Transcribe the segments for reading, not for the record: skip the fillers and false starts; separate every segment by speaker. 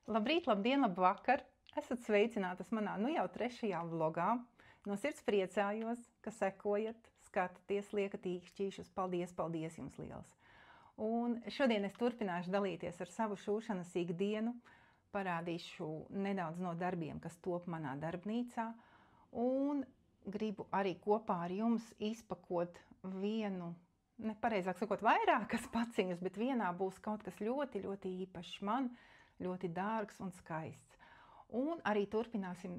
Speaker 1: Labrīt, labdien, labvakar! Esat sveicinātas manā jau 3. vlogā. No sirds priecājos, ka sekojat, skatāties, liekat īkšķīšus. Paldies, paldies jums liels! Un šodien es turpināšu dalīties ar savu šūšanas ikdienu, parādīšu nedaudz no darbiem, kas top manā darbnīcā, un gribu arī kopā ar jums izpakot vienu, nepareizāk sakot, vairākas paciņas, bet vienā būs kaut kas ļoti, ļoti īpašs man, ļoti dārgs un skaists. Un arī turpināsim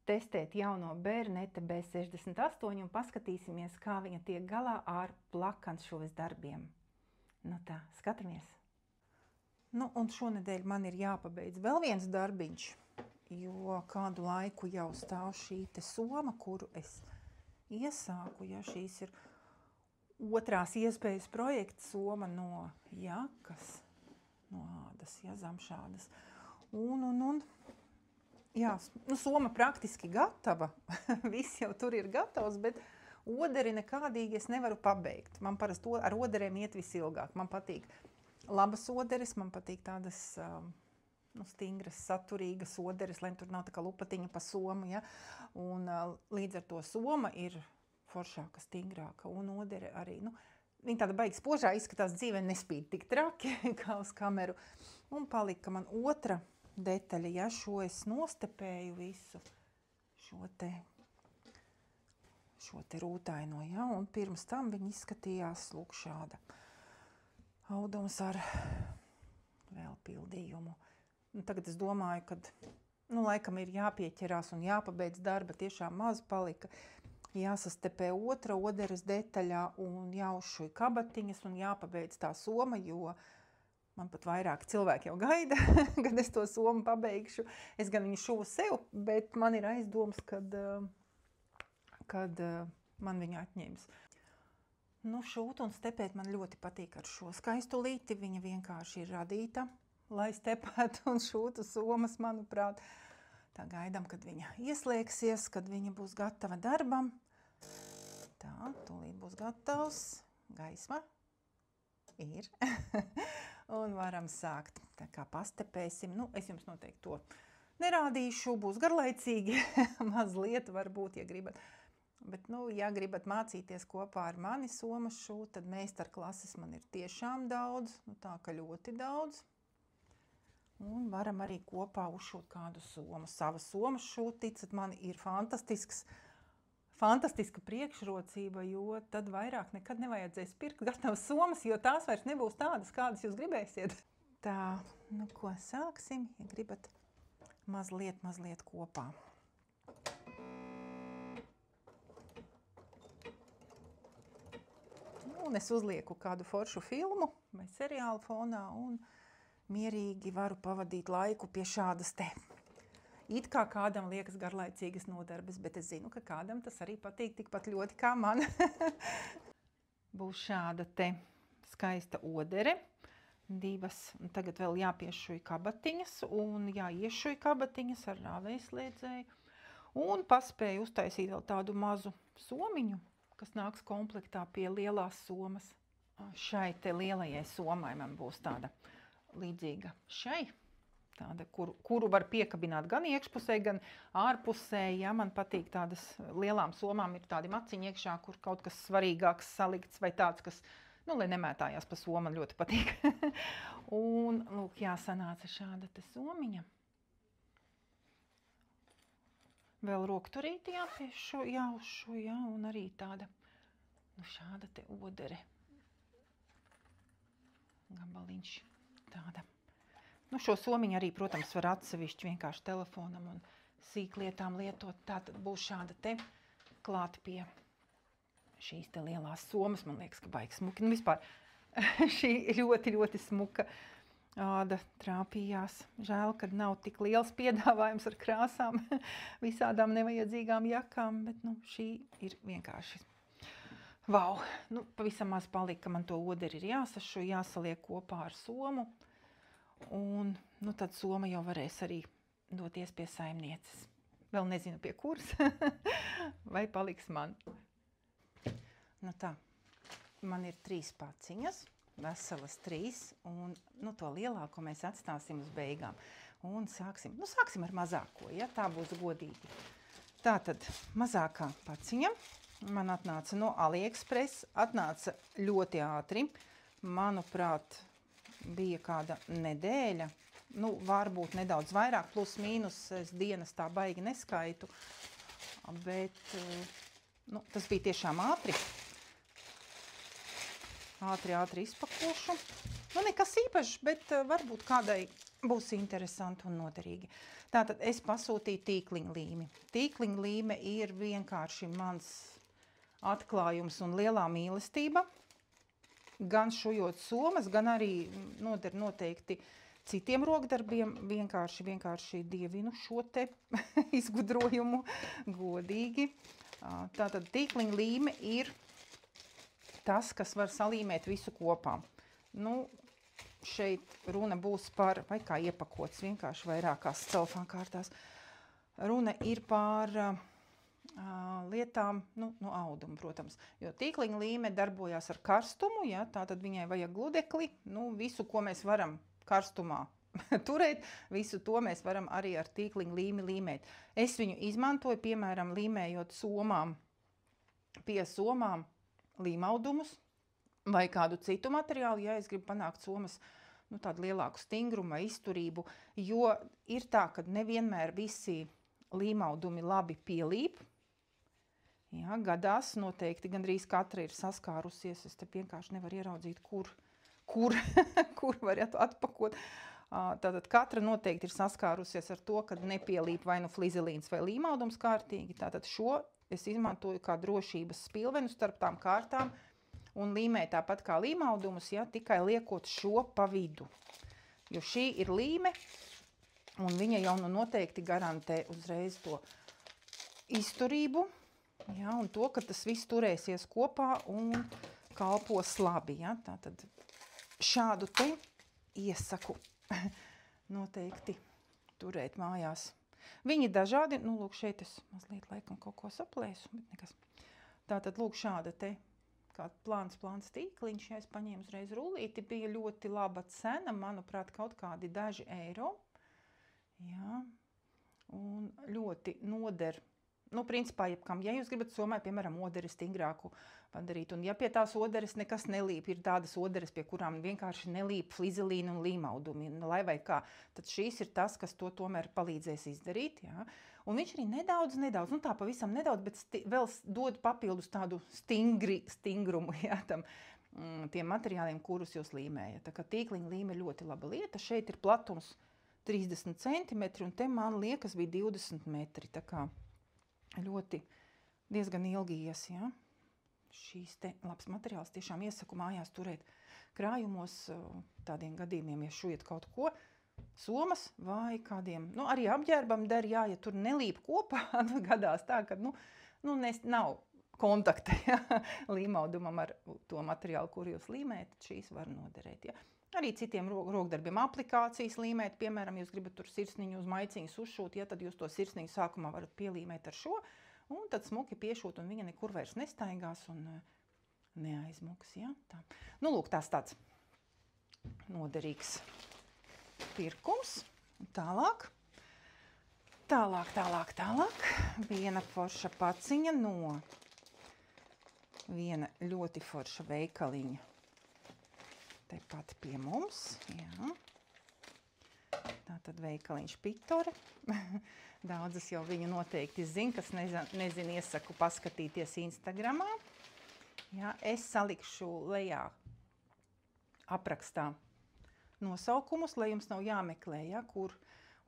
Speaker 1: testēt jauno Bernete B68 un paskatīsimies, kā viņa tiek galā ar plakanšuves darbiem. Nu tā, skatāmies! Nu, un šonedēļ man ir jāpabeidz vēl viens darbiņš, jo kādu laiku jau stāv šī te soma, kuru es iesāku, ja šīs ir otrās iespējas projekts soma no jakas, no ādas, ja, zamšādas. Jā, nu, soma praktiski gatava, viss jau tur ir gatavs, bet oderi nekādīgi es nevaru pabeigt. Man parasti ar oderēm iet visilgāk. Man patīk labas oderes, man patīk tādas stingras, saturīgas oderes, lai tur nav tā kā lupatiņa pa somu, ja? Un līdz ar to soma ir foršāka, stingrāka, un odere arī, viņa tāda baigi spožā izskatās, dzīvē nespīd tik traki kā uz kameru. Un palika man otra detaļa, ja šo es nostepēju visu, šo te rūtaino, ja, un pirms tam viņa izskatījās, lūk, šāda audums ar vēl pildījumu. Un tagad es domāju, kad, laikam ir jāpieķerās un jāpabeidz darba, tiešām maz palika. Jāsastepē otra oderes detaļā un jāuzšuj kabatiņas un jāpabeidz tā soma, jo man pat vairāk cilvēki jau gaida, kad es to somu pabeigšu. Es gan viņu šuvu sev, bet man ir aizdoms, kad man viņa atņems. Šūt un stepēt man ļoti patīk ar šo skaistu līti. Viņa vienkārši ir radīta, lai stepētu un šūtu somas, manuprāt. Tā gaidām, kad viņa ieslēgsies, kad viņa būs gatava darbam. Tā, tūlīt būs gatavs. Gaisma ir. Un varam sākt. Tā kā pastepēsim. Es jums noteikti to nerādīšu. Būs garlaicīgi. Mazliet varbūt, ja gribat. Bet, ja gribat mācīties kopā ar mani somas šūt, tad meistarklases man ir tiešām daudz. Tā ka ļoti daudz. Un varam arī kopā uzšūt kādu somu. Sava soma šūt, ticat man, ir fantastiska priekšrocība, jo tad vairāk nekad nevajadzēs pirkt gatavas somas, jo tās vairs nebūs tādas, kādas jūs gribēsiet. Tā, ko sāksim, ja gribat mazliet kopā. Un es uzlieku kādu foršu filmu vai seriālu fonā un mierīgi varu pavadīt laiku pie šādas te. It kā kādam liekas garlaicīgas nodarbes, bet es zinu, ka kādam tas arī patīk tikpat ļoti kā man. Būs šāda te skaista odere, divas, un tagad vēl jāpiešuj kabatiņas un jāiešuj kabatiņas ar rāvējslēdzēju. Un paspēju uztaisīt vēl tādu mazu somiņu, kas nāks komplektā pie lielās somas. Šai te lielajai somai man būs tāda līdzīga šai. Tāda, kuru var piekabināt gan iekšpusē, gan ārpusē. Ja man patīk tādas lielām somām, ir tādi maciņi iekšā, kur kaut kas svarīgāks salikts vai tāds, kas, lai nemētājās pa somu, man ļoti patīk. Un, lūk, sanāca šāda te somiņa. Vēl rokturīti jāuzšu, un arī tāda, šāda te odere. Gabaliņš tāda. Šo somiņu arī, protams, var atsevišķi vienkārši telefonam un sīklietām lietot. Tātad būs šāda te klāt pie šīs te lielās somas. Man liekas, ka baigi smuki. Vispār šī ļoti, ļoti smuka āda trāpījās. Žēl, ka nav tik liels piedāvājums ar krāsām, visādām nevajadzīgām jakām, bet šī ir vienkārši. Vau! Pavisam maz palika, man to oderi ir jāsašu, jāsaliek kopā ar somu. Un tad soma jau varēs arī doties pie saimnieces. Vēl nezinu pie kuras, vai paliks man. Tā, man ir 3 paciņas. veselas 3, un to lielāko mēs atstāsim uz beigām. Un sāksim ar mazāko, ja tā būs godīgi. Tātad mazākā paciņa man atnāca no AliExpress, atnāca ļoti ātri. Manuprāt, bija kāda nedēļa, varbūt nedaudz vairāk, plus mīnus, es dienas tā baigi neskaitu, bet tas bija tiešām ātri. Ātri izpakošu. Nekas īpašs, bet varbūt kādai būs interesanti un noderīgi. Tātad es pasūtīju tīkliņa līmi. Tīkliņa līme ir vienkārši mans atklājums un lielā mīlestība. Gan šujot somas, gan arī noder noteikti citiem rokdarbiem. Vienkārši dievinu šo te izgudrojumu godīgi. Tātad tīkliņa līme ir tas, kas var salīmēt visu kopā. Šeit runa būs par, vai kā iepakots, vienkārši vairākās celofānkārtās. Runa ir par lietām, audumu, protams, jo tīkliņa līme darbojās ar karstumu, ja, tātad viņai vajag gludekli, visu, ko mēs varam karstumā turēt, visu to mēs varam arī ar tīkliņa līmi līmēt. Es viņu izmantoju, piemēram, līmējot pie somām līmaudumus vai kādu citu materiālu, ja es gribu panākt somas tādu lielāku stingrumu vai izturību, jo ir tā, ka nevienmēr visi līmaudumi labi pielīp. Jā, gadās noteikti gandrīz katra ir saskārusies, es te vienkārši nevaru ieraudzīt, kur var atpakot. Tātad katra noteikti ir saskārusies ar to, kad nepielīp vai flizelīns vai līmaudums kārtīgi. Tātad šo es izmantoju kā drošības spilvenu starp tām kārtām un līmēju tāpat kā līmaudumus, ja, tikai liekot šo pa vidu. Jo šī ir līme, un viņa jau noteikti garantē uzreiz to izturību, ja, un to, ka tas viss turēsies kopā un kalpos labi. Ja. Tātad šādu te iesaku noteikti turēt mājās. Viņi dažādi, lūk, šeit es mazliet laikam kaut ko saplēsu, bet nekas. Tātad, lūk, šāda te kā plāns tīkliņš, ja es paņēmu uzreiz rullīti, bija ļoti laba cena, manuprāt, kaut kādi daži eiro. Jā, un ļoti noder. Principā, ja jūs gribat somai, piemēram, oderi stingrāku padarīt, un ja pie tās oderes nekas nelīp, ir tādas oderes, pie kurām vienkārši nelīp flizelīni un līmaudumi, lai vai kā, tad šīs ir tas, kas to tomēr palīdzēs izdarīt, jā. Un viņš arī nedaudz, tā pavisam nedaudz, bet vēl dod papildus tādu stingrumu, jā, tiem materiāliem, kurus jūs līmējat. Tā kā tīkliņa līme ļoti laba lieta, šeit ir platums 30 centimetri, un te man liekas bija 20 metri, tā kā ļoti diezgan ilgi ies, ja. Šīs te labs materiāls tiešām iesaku mājās turēt krājumos tādiem gadījumiem, ja šujat kaut ko, somas vai kādiem, arī apģērbam der, jā, ja tur nelīp kopā, gadās tā, ka, nav kontakta, ja, līmaudumam ar to materiālu, kur jūs līmējat, šīs var noderēt, ja. Arī citiem rokdarbiem aplikācijas līmēt, piemēram, jūs gribat tur sirsniņu uz maiciņas uzšūt, ja, tad jūs to sirsniņu sākumā varat pielīmēt ar šo, un tad smuki piešūt, un viņa nekur vairs nestaigās un neaizmuks, ja, tā. Lūk, tāds noderīgs pirkums. Tālāk. Viena forša paciņa no viena ļoti forša veikaliņa. Tepat pie mums, jā. Tātad veikaliņš Pitore. Daudzas jau viņu noteikti zina, kas nezin, iesaku paskatīties Instagramā. Jā, es salikšu lejā aprakstā nosaukumus, lai jums nav jāmeklē, ja, kur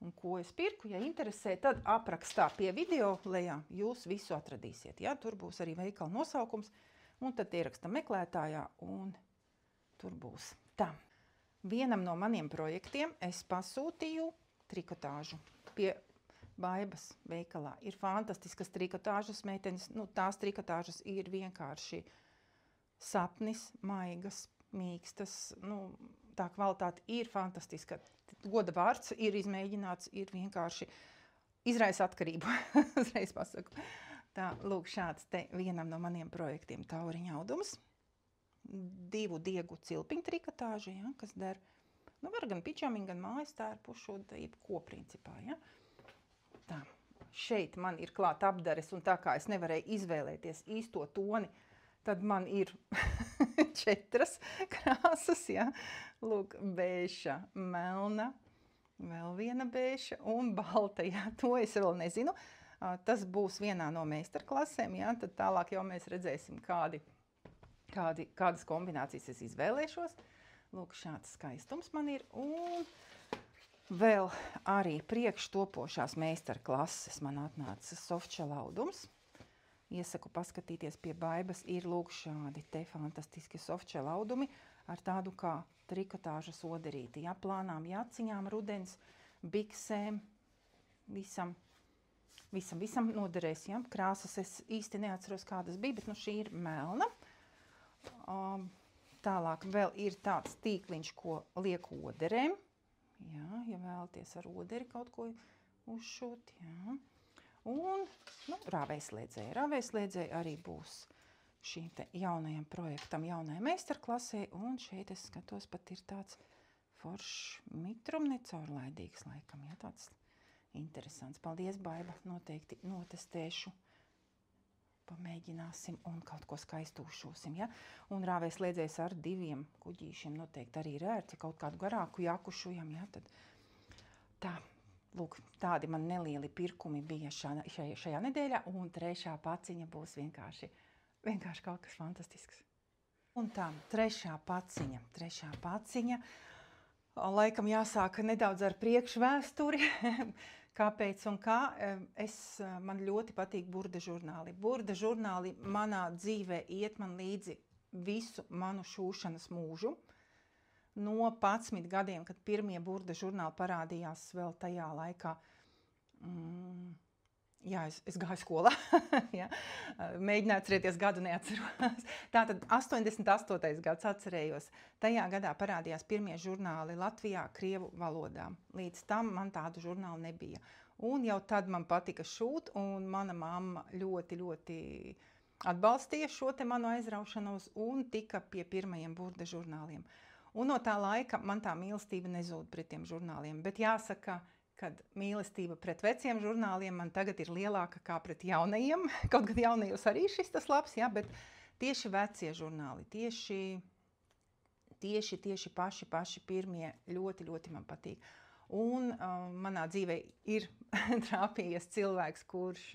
Speaker 1: un ko es pirku. Ja interesē, tad aprakstā pie video lejā jūs visu atradīsiet. Ja. Tur būs arī veikala nosaukums, un tad ieraksta meklētājā, un tur būs. Tā. Vienam no maniem projektiem es pasūtīju trikotāžu pie Baibas veikalā. Ir fantastiskas trikotāžas meitenes. Tās trikotāžas ir vienkārši sapnis, maigas, mīkstas. Tā kvalitāte ir fantastiska. Goda vārds ir izmēģināts, ir vienkārši izraisa atkarību. Uzreiz pasaku. Tā, lūk, šāds te vienam no maniem projektiem tauriņa audums. 2 diegu cilpiņu trikotāžu, ja, kas der. Nu, var gan pičamiņu, gan mājas tērpu šo jebko principā, ja. Tā, šeit man ir klāt apdares, un tā kā es nevarēju izvēlēties īsto toni, tad man ir 4 krāsas, ja. Lūk, bēša, melna, vēl viena bēša un balta, ja. To es vēl nezinu. Tas būs vienā no meistarklasēm, ja, tad tālāk jau mēs redzēsim, kādas kombinācijas es izvēlēšos. Lūk, šāds skaistums man ir. Un vēl arī priekštopošās meistarklases man atnāca softshell audums. Iesaku paskatīties pie Baibas, ir lūk šādi te fantastiski softshell audumi ar tādu kā trikotāžas oderīti, ja, plānām jaciņām, rudens, biksēm, visam noderēs, ja. Krāsas es īsti neatceros, kādas bija, bet nu šī ir melna. Tālāk vēl ir tāds tīkliņš, ko liek oderēm. Jā, ja vēlaties ar oderi kaut ko uzšūt, jā. Un, nu, rāvējslēdzēji. Rāvējslēdzēji arī būs šīm te jaunajam projektam, jaunajai meistarklasē, un šeit es skatos, pat ir tāds foršs mitrum necaurlaidīgs laikam, ja, tāds interesants. Paldies, Baiba, noteikti notestēšu, pamēģināsim un kaut ko skaistu uzšūsim, ja? Un rāvējslēdzējs ar 2 kuģīšiem noteikti arī ir ērts, ja kaut kādu garāku jaku šujam, ja? Tad tā, lūk, tādi man nelieli pirkumi bija šajā nedēļā, un 3. paciņa būs vienkārši kaut kas fantastisks. Un tā, 3. paciņa, laikam jāsāk nedaudz ar priekšvēsturi. Kāpēc un kā? Man ļoti patīk burda žurnāli. Burda žurnāli manā dzīvē iet man līdzi visu manu šūšanas mūžu. No 11 gadiem, kad pirmie burda žurnāli parādījās vēl tajā laikā, jā, es gāju skolā, ja. Mēģināju atcerēties gadu, neatceros. Tātad 88. gads atcerējos. Tajā gadā parādījās pirmie žurnāli Latvijā krievu valodā. Līdz tam man tādu žurnālu nebija. Un jau tad man patika šūt, un mana mamma ļoti, ļoti atbalstīja šo te manu aizraušanos un tika pie pirmajiem burda žurnāliem. Un no tā laika man tā mīlestība nezūd pret tiem žurnāliem. Bet jāsaka, kad mīlestība pret veciem žurnāliem man tagad ir lielāka kā pret jaunajiem. Kaut gan jaunajos arī šis tas labs, ja, bet tieši vecie žurnāli, tieši paši pirmie ļoti, ļoti man patīk. Un manā dzīvē ir trāpījies cilvēks, kurš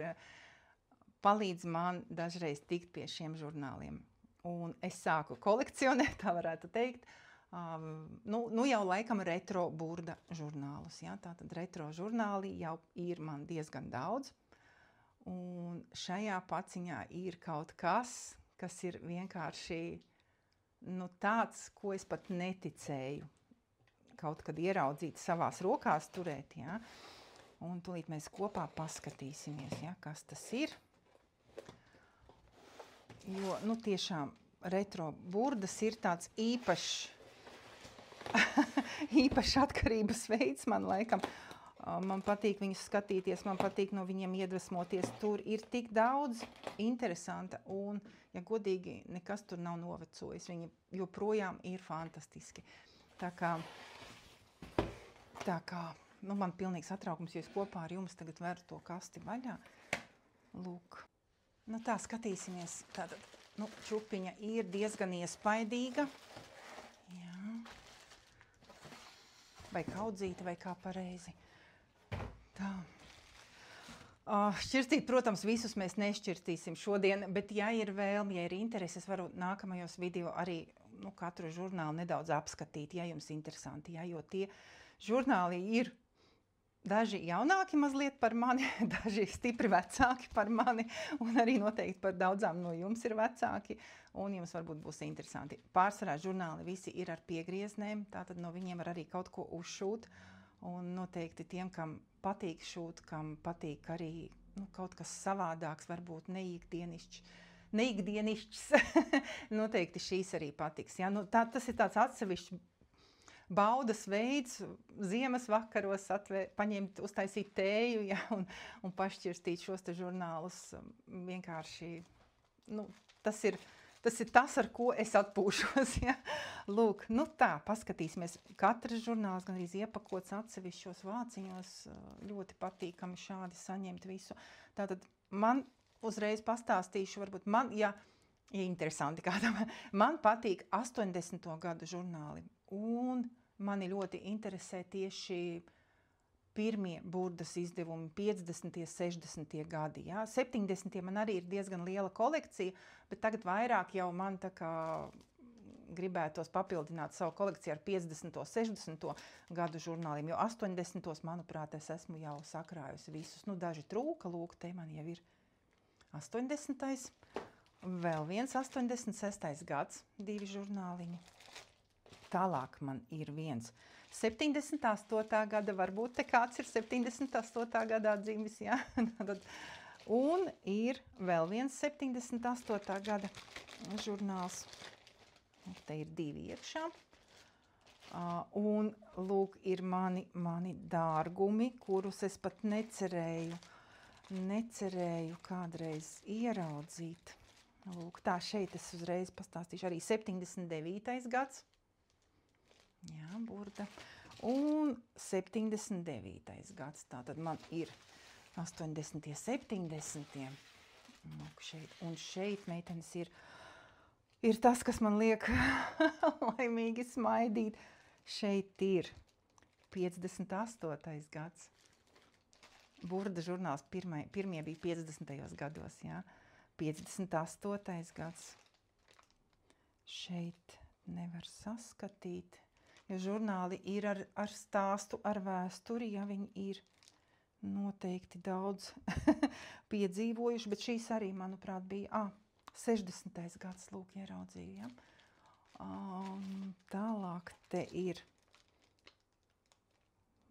Speaker 1: palīdz man dažreiz tikt pie šiem žurnāliem. Un es sāku kolekcionēt, tā varētu teikt, nu jau laikam retro burda žurnālus. Ja? Tātad retro žurnāli jau ir man diezgan daudz. Un šajā paciņā ir kaut kas, kas ir vienkārši tāds, ko es pat neticēju kaut kad ieraudzīt savās rokās turēt. Ja? Un tūlīt mēs kopā paskatīsimies, ja, kas tas ir. Jo, tiešām retro burdas ir tāds īpašs atkarības veids man laikam. Man patīk viņus skatīties, man patīk no viņiem iedvesmoties. Tur ir tik daudz interesanta un, ja godīgi, nekas tur nav novecojis. Viņi joprojām ir fantastiski. Tā kā man pilnīgs satraukums, jo es kopā ar jums tagad veru to kasti vaļā. Lūk. Tā skatīsimies. Tātad, čupiņa ir diezgan iespaidīga. Jā. Vai kaudzīta, vai kā pareizi. Tā. Šķirstīt, protams, visus mēs nešķirstīsim šodien, bet ja ir vēlme, ja ir interesi, es varu nākamajos video arī katru žurnālu nedaudz apskatīt, ja jums interesanti, ja, jo tie žurnāli ir daži jaunāki mazliet par mani, daži stipri vecāki par mani, un arī noteikti par daudzām no jums ir vecāki, un jums varbūt būs interesanti. Pārsvarā žurnāli visi ir ar piegrieznēm, tātad no viņiem var arī kaut ko uzšūt, un noteikti tiem, kam patīk šūt, kam patīk arī kaut kas savādāks, varbūt neikdienišķs, noteikti šīs arī patiks. Ja? Tas ir tāds atsevišķs baudas veids, ziemas vakaros paņemt, uztaisīt tēju, ja, un pašķirstīt šos te žurnālus vienkārši, tas ir Tas ir tas, ar ko es atpūšos. Ja? Lūk, nu tā, paskatīsimies. Katrs žurnāls gan arī iepakots atsevišķos vāciņos. Ļoti patīkami šādi saņemt visu. Tātad man uzreiz pastāstīšu, varbūt man, ja interesanti kādam, man patīk 80. gadu žurnāli. Un mani ļoti interesē tieši pirmie Burdas izdevumi 50. 60. gadi. Ja? 70. man arī ir diezgan liela kolekcija, bet tagad vairāk jau man tā kā gribētos papildināt savu kolekciju ar 50. 60. gadu žurnāliem, jo 80. manuprāt, es esmu jau sakrājusi visus. Nu, daži trūka, lūk, te man jau ir 80. Vēl viens 86. gads, 2 žurnāliņi. Tālāk man ir viens 78. gada, varbūt te kāds ir 78. gadā dzimis, ja? Un ir vēl viens 78. gada žurnāls. Te ir 2 iekšā. Un, lūk, ir mani dārgumi, kurus es pat necerēju kādreiz ieraudzīt. Lūk, tā šeit es uzreiz pastāstīšu arī 79. gads. Jā, Burda. Un 79. gads. Tātad man ir 80. 70. Un šeit, meitenes, ir tas, kas man liek laimīgi smaidīt. Šeit ir 58. gads. Burda žurnāls pirmie bija 50. gados, jā. 58. gads. Šeit nevar saskatīt. Jo žurnāli ir ar stāstu, ar vēsturi, ja viņi ir noteikti daudz piedzīvojuši, bet šīs arī, manuprāt, bija 60. gads, lūk, ieraudzīju, ja? Tālāk te ir,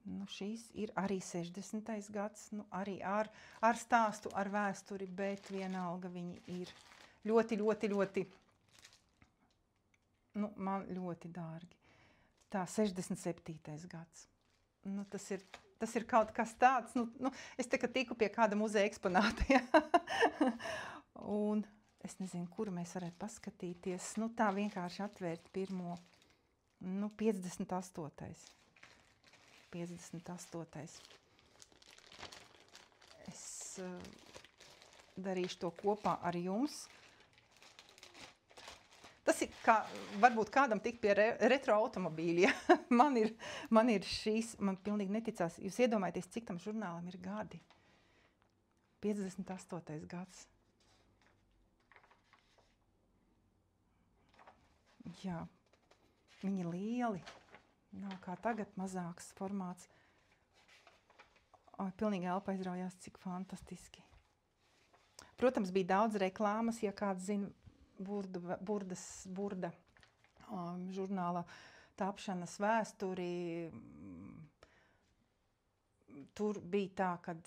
Speaker 1: nu, šīs ir arī 60. gads, nu, arī ar stāstu, ar vēsturi, bet vienalga viņi ir ļoti, nu, man ļoti dārgi. Tā, 67. gads. Nu, tas ir kaut kas tāds, nu, es te, kad tiku pie kāda muzeja eksponāta, ja? Un es nezinu, kuru mēs varētu paskatīties. Nu, tā vienkārši atvērt pirmo, nu, 58. 58. Es darīšu to kopā ar jums. Tas ir kā, varbūt kādam tik pie retro automobīļa. Man ir šīs, man pilnīgi neticās. Jūs iedomājaties, cik tam žurnālam ir gadi. 58. gads. Jā, viņi lieli. Nav kā tagad mazāks formāts. Pilnīgi elpa aizraujās, cik fantastiski. Protams, bija daudz reklāmas, ja kāds zina, Burda žurnāla tapšanas vēsturi. Tur bija tā, kad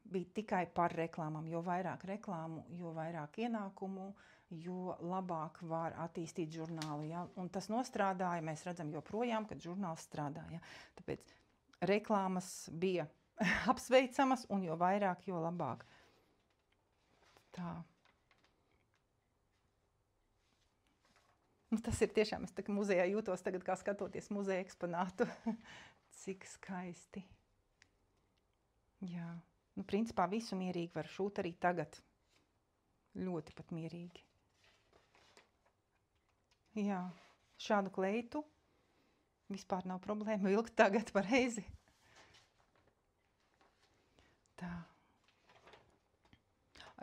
Speaker 1: bija tikai par reklāmām. Jo vairāk reklāmu, jo vairāk ienākumu, jo labāk var attīstīt žurnālu. Ja? Un tas nostrādāja, mēs redzam joprojām, kad žurnāls strādāja. Tāpēc reklāmas bija apsveicamas, un jo vairāk, jo labāk. Tā. Nu, tas ir tiešām, es tā kā muzejā jūtos tagad, kā skatoties muzeja eksponātu. Cik skaisti. Jā. Nu, principā visu mierīgi var šūt arī tagad. Ļoti pat mierīgi. Jā. Šādu kleitu vispār nav problēma vilkt tagad pareizi. Tā.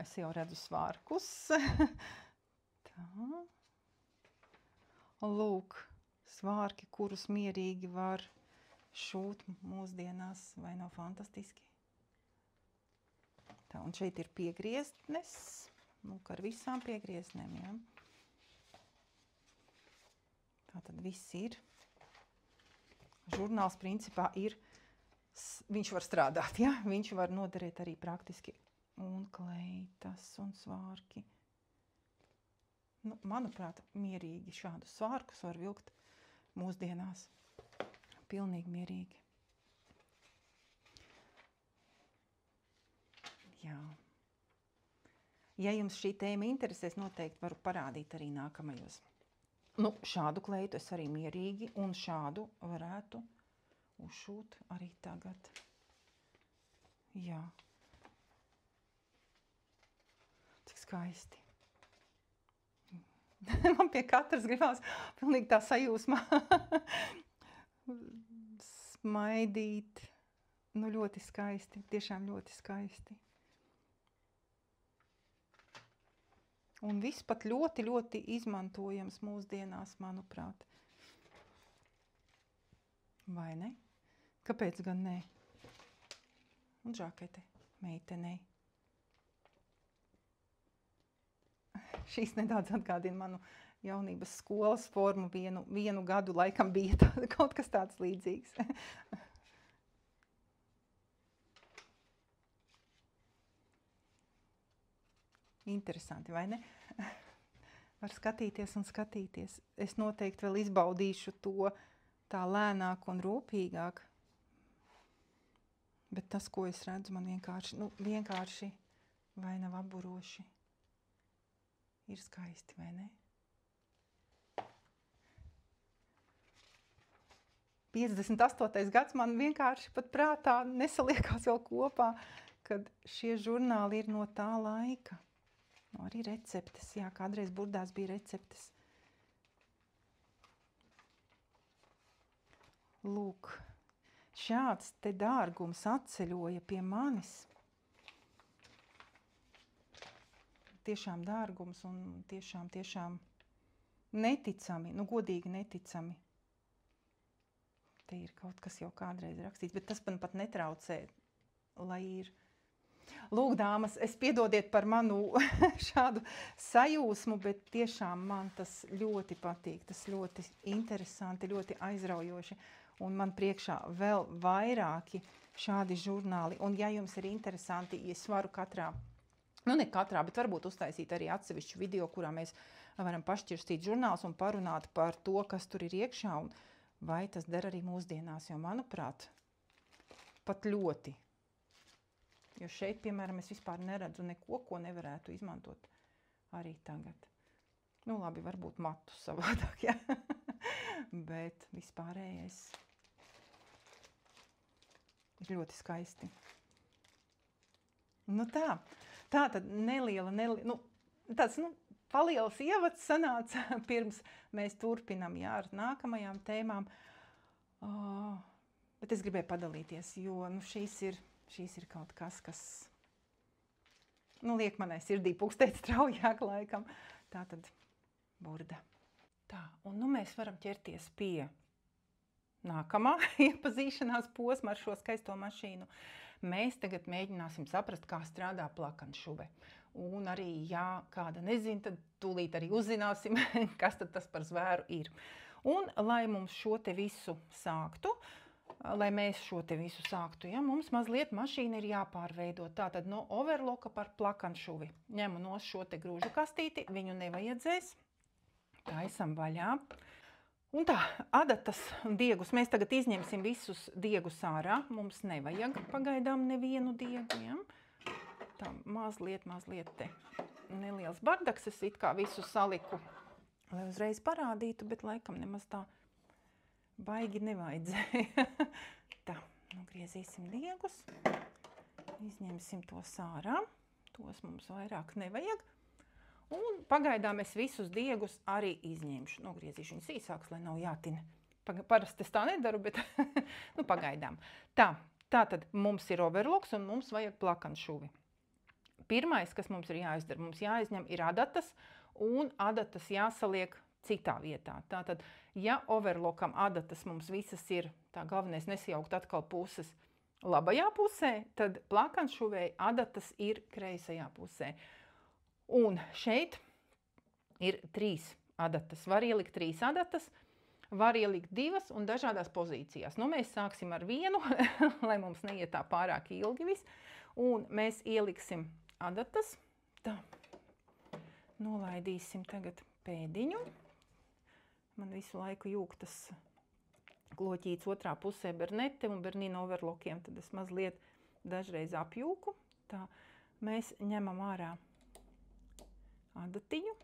Speaker 1: Es jau redzu svārkus. Tā. Lūk, svārki, kurus mierīgi var šūt mūsdienās, vai nav fantastiski? Tā, un šeit ir piegrieztnes, lūk, ar visām piegrieztnēm, ja? Tā tad viss ir. Žurnāls principā ir, viņš var strādāt, ja? Viņš var noderēt arī praktiski. Un kleitas un svārki. Nu, manuprāt, mierīgi šādus svārkus var vilkt mūsdienās. Pilnīgi mierīgi. Jā. Ja jums šī tēma interesēs, noteikti varu parādīt arī nākamajos. Nu, šādu kleitu es arī mierīgi un šādu varētu uzšūt arī tagad. Jā. Cik skaisti. Man pie katras gribās pilnīgi tā sajūsmā smaidīt. Nu, ļoti skaisti, tiešām ļoti skaisti. Un viss pat ļoti, ļoti izmantojams mūsdienās, manuprāt. Vai ne? Kāpēc gan nē? Un žakete meitenei. Šīs nedaudz atgādina manu jaunības skolas formu. Vienu gadu laikam bija kaut kas tāds līdzīgs. Interesanti, vai ne? Var skatīties un skatīties. Es noteikti vēl izbaudīšu to tā lēnāk un rūpīgāk. Bet tas, ko es redzu, man vienkārši vai nav apburoši. Ir skaisti, vai ne? 58. gads man vienkārši pat prātā nesaliekās vēl kopā, kad šie žurnāli ir no tā laika. Nu, arī receptes, jā, kādreiz burdās bija receptes. Lūk, šāds te dārgums atceļoja pie manis. Tiešām dārgums un tiešām neticami, nu godīgi neticami. Te ir kaut kas jau kādreiz rakstīts, bet tas man pat netraucē, lai ir. Lūk, dāmas, es piedodiet par manu šādu sajūsmu, bet tiešām man tas ļoti patīk, tas ļoti interesanti, ļoti aizraujoši. Un man priekšā vēl vairāki šādi žurnāli. Un ja jums ir interesanti, ja es varu katrā, nu ne katrā, bet varbūt uztaisīt arī atsevišķu video, kurā mēs varam pašķirstīt žurnālus un parunāt par to, kas tur ir iekšā un vai tas der arī mūsdienās, jo manuprāt, pat ļoti. Jo šeit, piemēram, es vispār neredzu neko, ko nevarētu izmantot arī tagad. Nu, labi, varbūt matus savādāk, ja? Bet vispārējais ir ļoti skaisti. Nu tā tad neliela, tāds, palielas ievads sanāca, pirms mēs turpinam, jā, ar nākamajām tēmām. Bet es gribēju padalīties, jo, šīs ir kaut kas, kas, liek manai sirdī pukstēt straujāk laikam. Tā tad burda. Tā, un mēs varam ķerties pie nākamā iepazīšanās posma ar šo skaisto mašīnu. Mēs tagad mēģināsim saprast, kā strādā plakanšuve. Un arī, ja kāda nezina, tad tūlīt arī uzzināsim, kas tad tas par zvēru ir. Un, lai mums šo te visu sāktu, ja, mums mazliet mašīna ir jāpārveido. Tātad no overloka par plakanšuvi. Ņemu no šo te grūžu kastīti, viņu nevajadzēs. Taisam vaļā. Un tā, adatas diegus, mēs tagad izņemsim visus diegus ārā. Mums nevajag pagaidām nevienu diegu, ja? Tā mazliet te neliels bardaks. Es it kā visu saliku, lai uzreiz parādītu, bet laikam nemaz tā baigi nevajadzēja. Tā, griezīsim diegus, izņemsim tos ārā, tos mums vairāk nevajag. Un pagaidām es visus diegus arī izņemšu. Nogriezīšu viņus īsākus, lai nav jātina. Parasti es tā nedaru, bet pagaidām. Tātad mums ir overlocks un mums vajag plakanšuvi. Pirmais, kas mums ir jāizdara, mums jāizņem ir adatas, un adatas jāsaliek citā vietā. Tātad, ja overlockam adatas mums visas ir, tā galvenais nesajaukt atkal puses labajā pusē, tad plakanšuvēji adatas ir kreisajā pusē. Un šeit ir 3 adatas. Var ielikt 3 adatas, var ielikt 2 un dažādās pozīcijās. Mēs sāksim ar vienu, lai mums neiet tā pārāk ilgi viss. Un mēs ieliksim adatas. Tā. Nolaidīsim tagad pēdiņu. Man visu laiku jūg tas kloķīts otrā pusē Bernete un Bernina overlockiem. Tad es mazliet dažreiz apjūku. Tā. Mēs ņemam ārā adatiņu.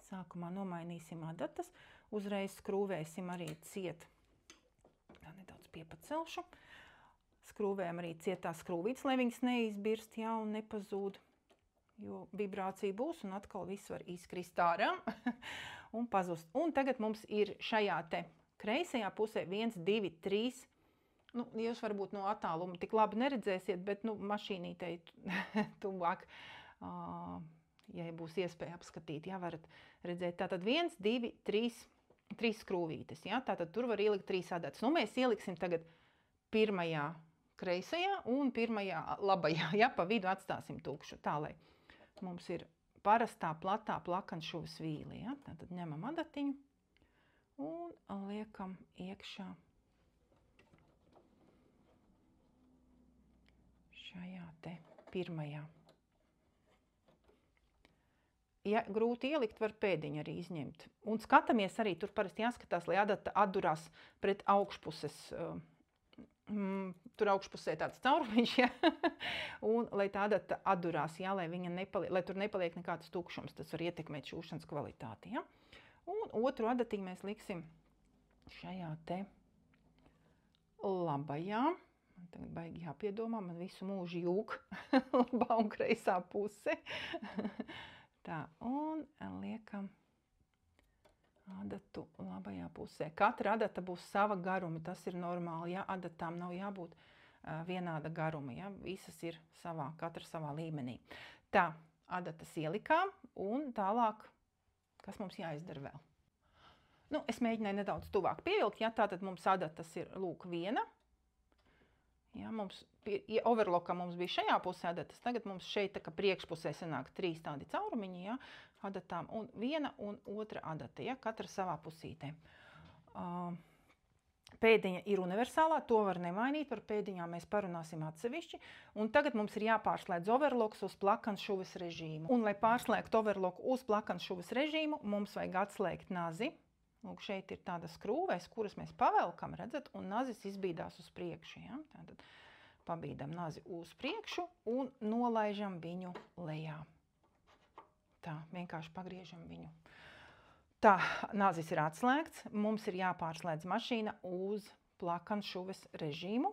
Speaker 1: Sākumā nomainīsim adatas. Uzreiz skrūvēsim arī ciet. Tā nedaudz piepacelšu. Skrūvējam arī cietās skrūvītes, lai viņas neizbirst, jā, un nepazūd. Jo vibrācija būs un atkal viss var izkrist ārā un pazust. Un tagad mums ir šajā te kreisajā pusē 1, 2, 3. Nu, jūs varbūt no attāluma tik labi neredzēsiet, bet mašīnītei tuvāk, ja būs iespēja apskatīt, jā, varat redzēt. Tātad 1, 2, 3 skrūvītes, jā, tātad tur var ielikt 3 adatas. Nu, mēs ieliksim tagad pirmajā kreisajā un pirmajā labajā, jā, pa vidu atstāsim tukšu, tā, lai mums ir parastā, platā plakanšuvas vīle, jā. Tātad ņemam adatiņu un liekam iekšā šajā te pirmajā. Ja grūti ielikt, var pēdiņu arī izņemt. Un skatāmies arī, tur parasti jāskatās, lai adata atdurās pret augšpuses, tur augšpusē tāds caurumiņš, ja? Un lai tā adata atdurās, ja? Lai tur nepaliek nekāds tukšums, tas var ietekmēt šūšanas kvalitāti. Ja? Un otru adatiņu mēs liksim šajā te labajā. Man tagad baigi jāpiedomā, man visu mūžu jūk labā un kreisā puse. Tā, un liekam adatu labajā pusē. Katra adata būs sava garuma, tas ir normāli, ja adatām nav jābūt vienāda garuma, ja visas ir katra savā līmenī. Tā, adatas ielikām un tālāk, kas mums jāizdara vēl? Nu, es mēģināju nedaudz tuvāk pievilkt, ja tātad mums adatas ir, lūk, 1. Ja, overlockā mums bija šajā pusē adatas, tagad mums šeit tā kā priekšpusē sanāk 3 tādi caurumiņi, ja, adatām, un 1 un 2 adata, ja, katra savā pusītē. Pēdiņa ir universālā, to var nemainīt, par pēdiņām mēs parunāsim atsevišķi, un tagad mums ir jāpārslēdz overlocks uz plakanšuvas režīmu. Un, lai pārslēgt overlocku uz plakanšuvas režīmu, mums vajag atslēgt nazi. Lūk, šeit ir tāda skrūvēs, kuras mēs pavelkam, redzat, un nazis izbīdās uz priekšu. Ja? Tātad pabīdam nazi uz priekšu un nolaižam viņu lejā. Tā, vienkārši pagriežam viņu. Tā, nazis ir atslēgts, mums ir jāpārslēdz mašīna uz plakanšuvas režīmu.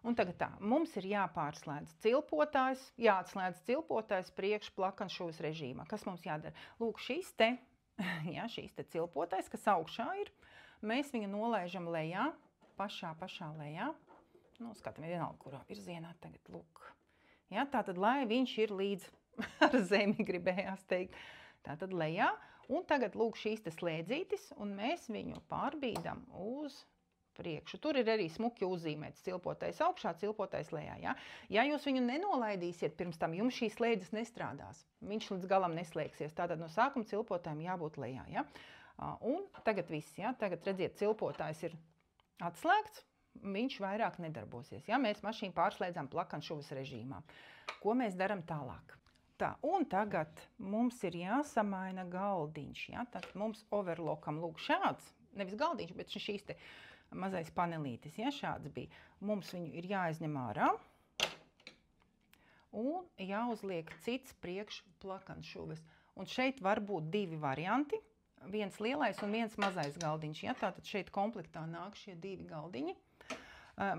Speaker 1: Un tagad tā, mums ir jāpārslēdz cilpotājs, jāatslēdz cilpotājs priekš plakanšuvas režīmā. Kas mums jādara? Lūk, šīs te cilpotais, kas augšā ir, mēs viņu nolaižam lejā, pašā lejā. Nu, skatāmies vienalga, kurā virzienā tagad, lūk. Ja, tātad, lai viņš ir līdz ar zemi, gribējās teikt. Tātad lejā, un tagad, lūk, šīs te slēdzītis, un mēs viņu pārbīdam uz priekšu. Tur ir arī smuki uzzīmēts cilpotais augšā, cilpotais lejā. Ja? Ja jūs viņu nenolaidīsiet pirms tam, jums šīs slēdzes nestrādās. Viņš līdz galam neslēgsies. Tātad no sākuma cilpotājiem jābūt lejā. Ja? Un tagad viss, ja? Tagad redziet, cilpotājs ir atslēgts, viņš vairāk nedarbosies. Ja? Mēs mašīnu pārslēdzām plakanšuvas režīmā. Ko mēs daram tālāk? Tā, un tagad mums ir jāsamaina galdiņš. Ja? Tad mums overlockam lūk šāds, nevis galdiņš, bet šīs te mazais panelītis, ja, šāds bija. Mums viņu ir jāizņem ārā un jāuzliek cits priekš plakanšuvas. Un šeit var būt 2 varianti, viens lielais un viens mazais galdiņš. Ja, tātad šeit komplektā nāk šie 2 galdiņi.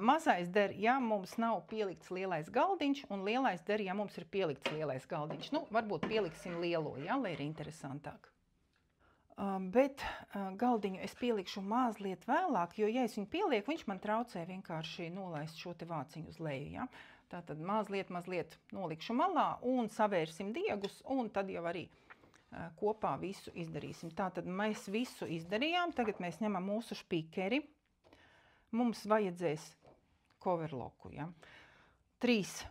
Speaker 1: Mazais der, ja mums nav pielikts lielais galdiņš, un lielais der, ja mums ir pielikts lielais galdiņš. Nu, varbūt pieliksim lielo, ja, lai ir interesantāk. Bet galdiņu es pielikšu mazliet vēlāk, jo, ja es viņu pielieku, viņš man traucē vienkārši nolaist šo te vāciņu uz leju. Ja? Tātad mazliet nolikšu malā un savērsim diegus, un tad jau arī kopā visu izdarīsim. Tātad mēs visu izdarījām, tagad mēs ņemam mūsu špikeri. Mums vajadzēs coverlocku, ja? 3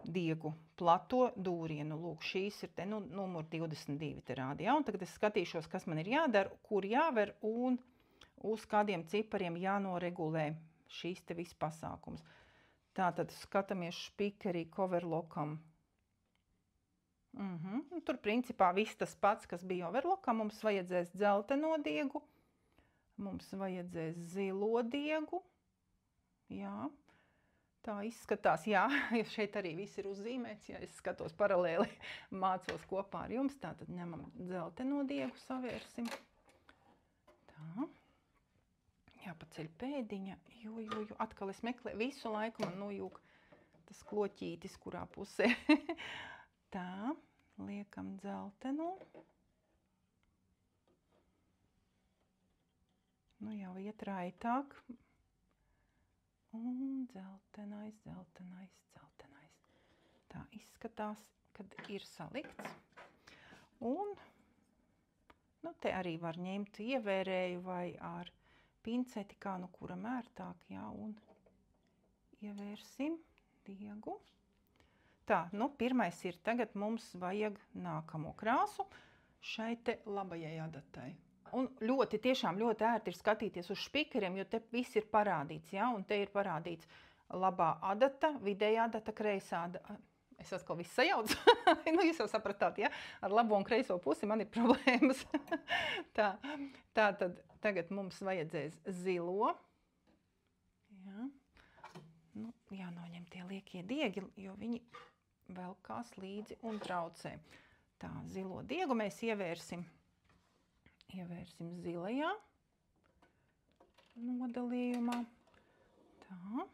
Speaker 1: diegu plato dūrienu. Lūk, šīs ir te numur 22 te rādi. Ja? Un tagad es skatīšos, kas man ir jādara, kur jāver un uz kādiem cipariem jānoregulē šīs te viss pasākums. Tātad skatāmies špikerī coverlockam. Tur principā viss tas pats, kas bija overlockam. Mums vajadzēs dzelteno diegu, mums vajadzēs zilo diegu. Jā. Tā izskatās, jā, jo šeit arī viss ir uzzīmēts, ja es skatos paralēli, mācos kopā ar jums, tātad ņemam dzelteno diegu, savērsim. Tā. Jāpaceļ pēdiņa, jo, atkal es meklēju, visu laiku man nojūk tas kloķītis, kurā pusē. Tā, liekam dzelteno. Nu jau iet raitāk. Un dzeltenais. Tā izskatās, kad ir salikts. Un, nu, te arī var ņemt ievērēju vai ar pinceti, kā nu kura mērtāk, jā, un ievērsim diegu. Tā, nu, pirmais ir, tagad mums vajag nākamo krāsu šai te labajai adatai. Un tiešām ļoti ērti ir skatīties uz špikeriem, jo te viss ir parādīts, ja? Un te ir parādīts labā adata, vidējā adata, kreisā adata. Es atkal visu sajaucu. Nu, jūs jau sapratāt, ja? Ar labo un kreiso pusi man ir problēmas. Tā tad tagad mums vajadzēs zilo. Ja? Nu, jānoņem tie liekie diegi, jo viņi velkās līdzi un traucē. Tā, zilo diegu mēs ievērsim zilajā nodalījumā. Tā.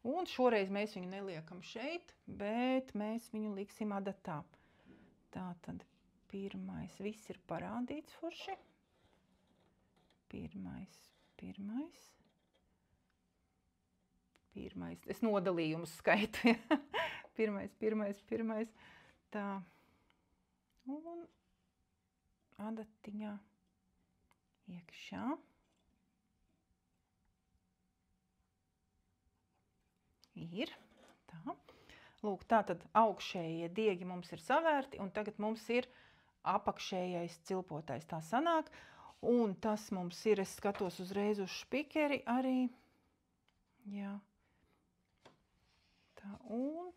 Speaker 1: Un šoreiz mēs viņu neliekam šeit, bet mēs viņu liksim adatā. Tā tad pirmais, viss ir parādīts forši. Pirmais. Es nodalījumus skaitu. Pirmais. Tā. Un adatiņā iekšā. Ir. Tā. Lūk, tātad augšējie diegi mums ir savērti, un tagad mums ir apakšējais cilpotais. Tā sanāk, un tas mums ir, es skatos uzreiz uz špikeri arī. Jā. Tā, un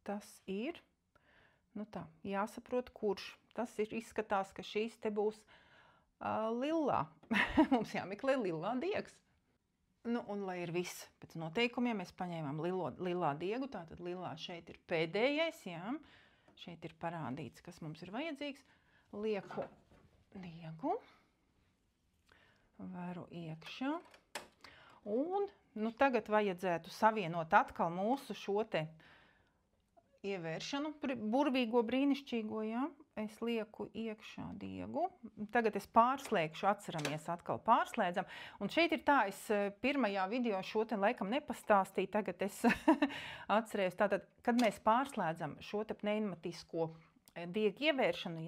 Speaker 1: tas ir, nu tā, jāsaprot, kurš. Tas ir izskatās, ka šīs te būs lilā. Mums jāmeklē lilā diegs. Nu, un lai ir viss pēc noteikumiem, mēs paņēmām lilā diegu, tātad lilā šeit ir pēdējais, jā. Šeit ir parādīts, kas mums ir vajadzīgs. Lieku diegu, varu iekšā. Un, nu, tagad vajadzētu savienot atkal mūsu šo te ievēršanu, burvīgo, brīnišķīgo, jā. Es lieku iekšā diegu. Tagad es pārslēgšu, atceramies, atkal pārslēdzam. Un šeit ir tā, es pirmajā video šo te laikam nepastāstīju, tagad es atcerējos. Tātad, kad mēs pārslēdzam šo te pneimatisko diegu ievēršanu,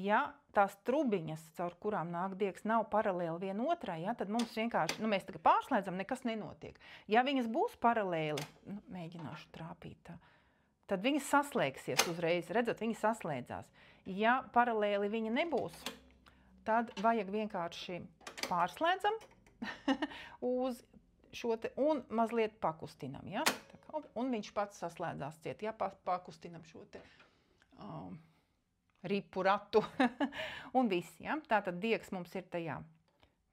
Speaker 1: ja tās trubiņas, caur kurām nāk diegs, nav paralēli vienotrai, ja, tad mums vienkārši, nu, mēs tagad pārslēdzam, nekas nenotiek. Ja viņas būs paralēli, nu, mēģināšu trāpīt tā, tad viņas saslēgsies uzreiz, redzat, viņas saslēdzās. Ja paralēli viņa nebūs, tad vajag vienkārši pārslēdzam uz šo te un mazliet pakustinam, ja? Un viņš pats saslēdzās ciet, ja pakustinam šo te ripu ratu un viss, ja? Tātad diegs mums ir tajā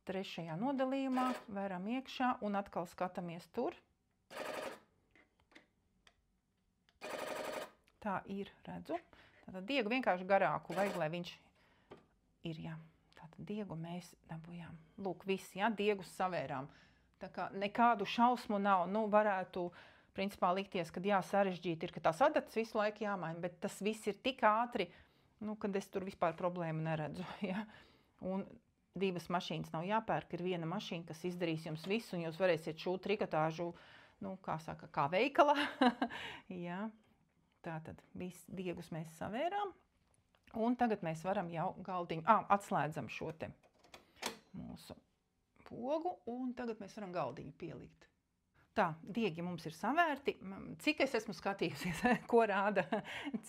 Speaker 1: trešajā nodalījumā, vēram iekšā un atkal skatāmies tur. Tā ir, redzu. Tātad diegu vienkārši garāku vajag, lai viņš ir, jā. Tātad diegu mēs dabujām. Lūk, viss, jā, diegus savērām. Tā kā nekādu šausmu nav, nu, varētu, principā, likties, kad jā, sarežģīti ir, ka tās adatas visu laiku jāmaina, bet tas viss ir tik ātri, nu, kad es tur vispār problēmu neredzu, jā. Un divas mašīnas nav jāpērk, ir viena mašīna, kas izdarīs jums visu, un jūs varēsiet šo trikotāžu, nu, kā saka, kā veikalā, jā. Tātad viss diegus mēs savērām, un tagad mēs varam jau galdiņu, atslēdzam šo te mūsu pogu, un tagad mēs varam galdiņu pielikt. Tā, diegi mums ir savērti. Cik es esmu skatījusies, ko rāda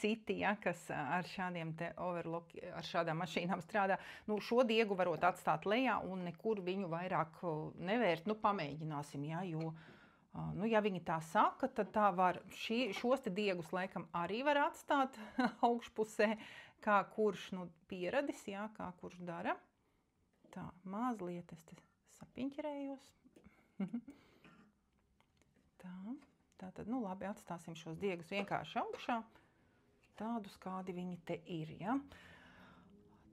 Speaker 1: citi, ja, kas ar šādiem te overlock, ar šādām mašīnām strādā. Nu, šo diegu varot atstāt lejā un nekur viņu vairāk nevērt. Nu, pamēģināsim, ja, jo nu, ja viņi tā saka, tad tā var, šos te diegus laikam arī var atstāt augšpusē, kā kurš, nu, pieradis, jā, kā kurš dara. Tā, mazliet es te sapiņķerējos. Tātad, nu labi, atstāsim šos diegus vienkārši augšā. Tādus, kādi viņi te ir, ja.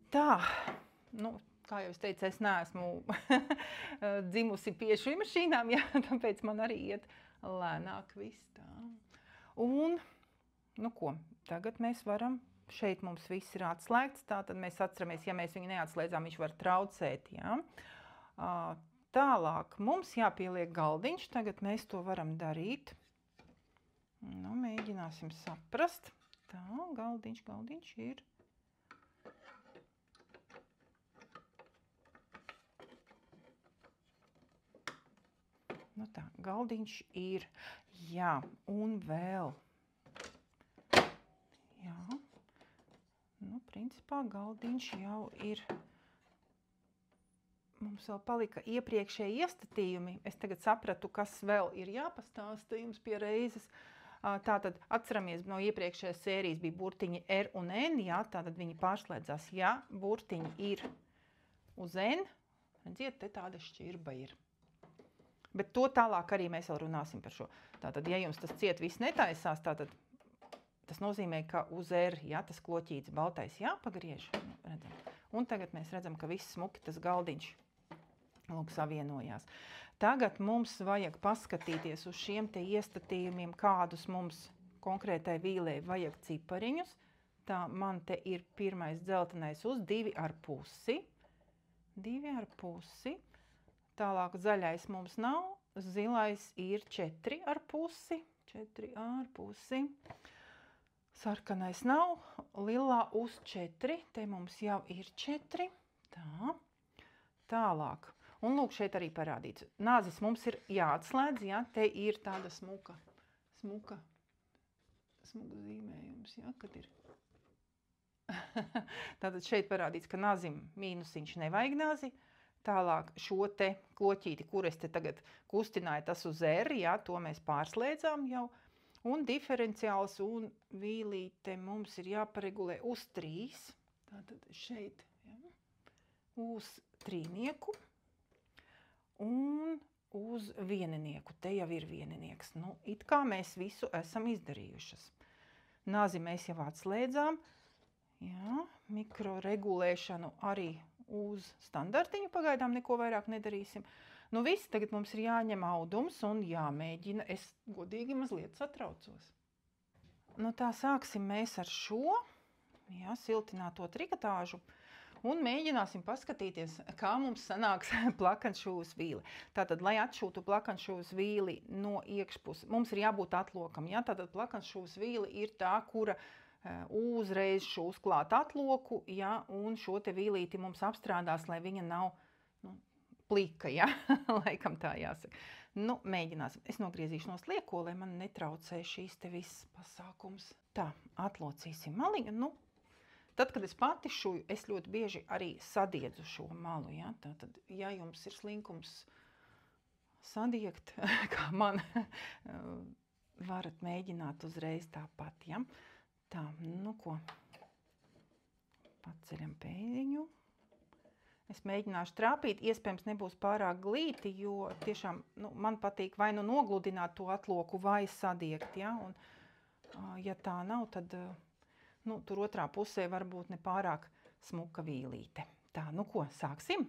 Speaker 1: Tā, nu, kā jau es teicu, es neesmu dzimusi pie šīm mašīnām, ja, tāpēc man arī iet lēnāk viss tā. Un, nu ko, tagad mēs varam, šeit mums viss ir atslēgts, tātad mēs atceramies, ja mēs viņu neatslēdzām, viņš var traucēt, ja. Tālāk mums jāpieliek galdiņš, tagad mēs to varam darīt. Nu, mēģināsim saprast. Tā, galdiņš ir. Nu tā, galdiņš ir. Jā, un vēl. Jā. Nu, principā galdiņš jau ir. Mums vēl palika iepriekšēji iestatījumi. Es tagad sapratu, kas vēl ir jāpastāsta jums pie reizes. Tātad atceramies, no iepriekšējās sērijas bija burtiņi R un N, jā, tātad viņi pārslēdzās, ja burtiņi ir uz N, redziet, te tāda šķirba ir. Bet to tālāk arī mēs vēl runāsim par šo. Tātad, ja jums tas ciet viss netaisās, tātad tas nozīmē, ka uz R, ja, tas kloķīts baltais jāpagriež, redzam. Un tagad mēs redzam, ka viss smuki tas galdiņš, lūk, savienojās. Tagad mums vajag paskatīties uz šiem te iestatījumiem, kādus mums konkrētai vīlei vajag cipariņus. Tā man te ir pirmais dzeltenais uz 2,5. 2,5. Tālāk zaļais mums nav, zilais ir 4,5. 4,5. Sarkanais nav, lilā uz 4. Te mums jau ir 4. Tā. Tālāk. Un lūk, šeit arī parādīts. Nāzis mums ir jāatslēdz, ja, te ir tāda smuka zīmējums, ja, kad ir. Tātad šeit parādīts, ka nāzim mīnusiņš nevajag nāzi. Tālāk šo te kloķīti, kur es te tagad kustināju, tas uz R, ja, to mēs pārslēdzām jau. Un diferenciāls un vīlīte mums ir jāparegulē uz 3. Tātad šeit, ja, uz trīnieku. Un uz vieninieku. Te jau ir vieninieks. Nu, it kā mēs visu esam izdarījušas. Nāzi mēs jau atslēdzām. Jā, mikroregulēšanu arī uz standartiņu pagaidām neko vairāk nedarīsim. Nu viss, tagad mums ir jāņem audums un jāmēģina. Es godīgi mazliet satraucos. Nu tā sāksim mēs ar šo, jā, siltināto trikotāžu. Un mēģināsim paskatīties, kā mums sanāks plakanšūvas vīle. Tātad, lai atšūtu plakanšūvas vīli no iekšpuses, mums ir jābūt atlokam. Ja? Tātad plakanšūvas vīle ir tā, kura uzreiz šūs klāt atloku, ja? Un šo te vīlīti mums apstrādās, lai viņa nav plika, ja? Laikam tā jāsaka. Nu, mēģināsim. Es nogriezīšu no slieko, lai man netraucē šīs te viss pasākums. Tā, atlocīsim maliņu. Nu, tad, kad es pati šuju, es ļoti bieži arī sadiedzu šo malu. Ja? Tātad, ja jums ir slinkums sadiegt, kā man, varat mēģināt uzreiz tāpat. Ja? Tā, nu ko, paceļam pēdiņu. Es mēģināšu trāpīt, iespējams nebūs pārāk glīti, jo tiešām man patīk vai nu nogludināt to atloku vai sadiegt. Ja? Un, ja tā nav, tad tur otrā pusē var būt nepārāk smuka vīlīte. Tā, nu ko, sāksim?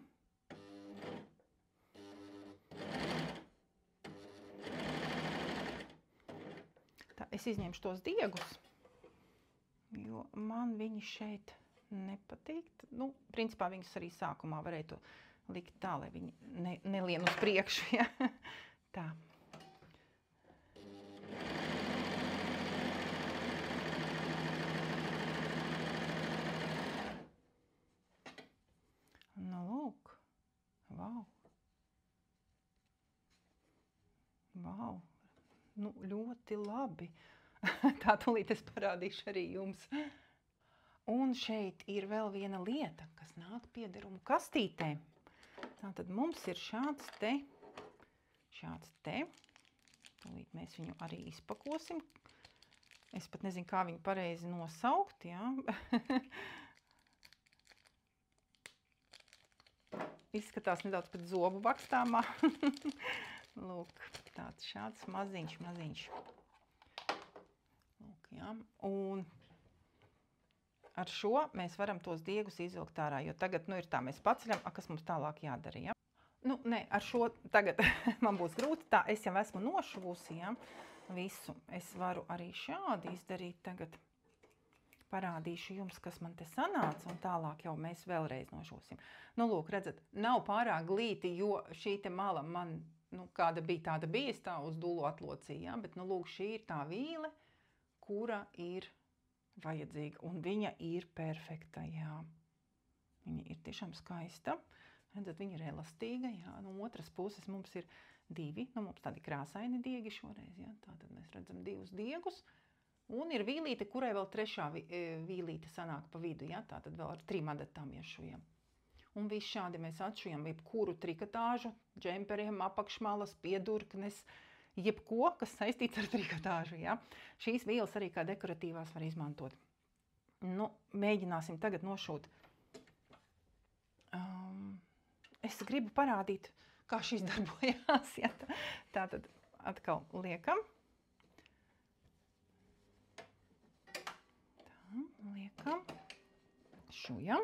Speaker 1: Tā, es izņemšu tos diegus, jo man viņi šeit nepatīk. Nu, principā viņus arī sākumā varētu likt tā, lai viņi nelien uz priekšu. Ja? Tā. Nu, lūk. Vau. Vau. Nu, ļoti labi. Tā tūlīt es parādīšu arī jums. Un šeit ir vēl viena lieta, kas nāk piederumu kastītē. Tātad mums ir šāds te. Tūlīt mēs viņu arī izpakosim. Es pat nezinu, kā viņu pareizi nosaukt, jā. Izskatās nedaudz pēc zobu bakstāmā. Lūk, tāds šāds maziņš. Ja? Un ar šo mēs varam tos diegus izvilkt ārā, jo tagad ir tā, mēs paceļam, kas mums tālāk jādara. Ja? Nē, ar šo tagad man būs grūti, tā es jau esmu nošuvusi, ja? Visu. Es varu arī šādi izdarīt tagad. Parādīšu jums, kas man te sanāca, un tālāk jau mēs vēlreiz nošūsim. Lūk, redzat, nav pārāk glīti, jo šī te mala man, kāda bija, tāda bija, es tā uz dulu atlocīju, ja? Bet, lūk, šī ir tā vīle, kura ir vajadzīga, un viņa ir perfekta, jā. Viņa ir tiešām skaista. Redzat, viņa ir elastīga, jā. No otras puses mums ir divi, mums tādi krāsaini diegi šoreiz, jā. Tātad mēs redzam divus diegus. Un ir vīlīte, kurai vēl trešā vīlīte sanāk pa vidu, ja? Tātad vēl ar 3 adatām iešujam. Un viss šādi mēs atšujam jebkuru trikotāžu, džemperiem, apakšmalas, piedurknes, jebko, kas saistīts ar trikotāžu, ja? Šīs vīles arī kā dekoratīvās var izmantot. Mēģināsim tagad nošūt. Es gribu parādīt, kā šīs darbojās, ja? Tātad atkal liekam. Liekam, šujam.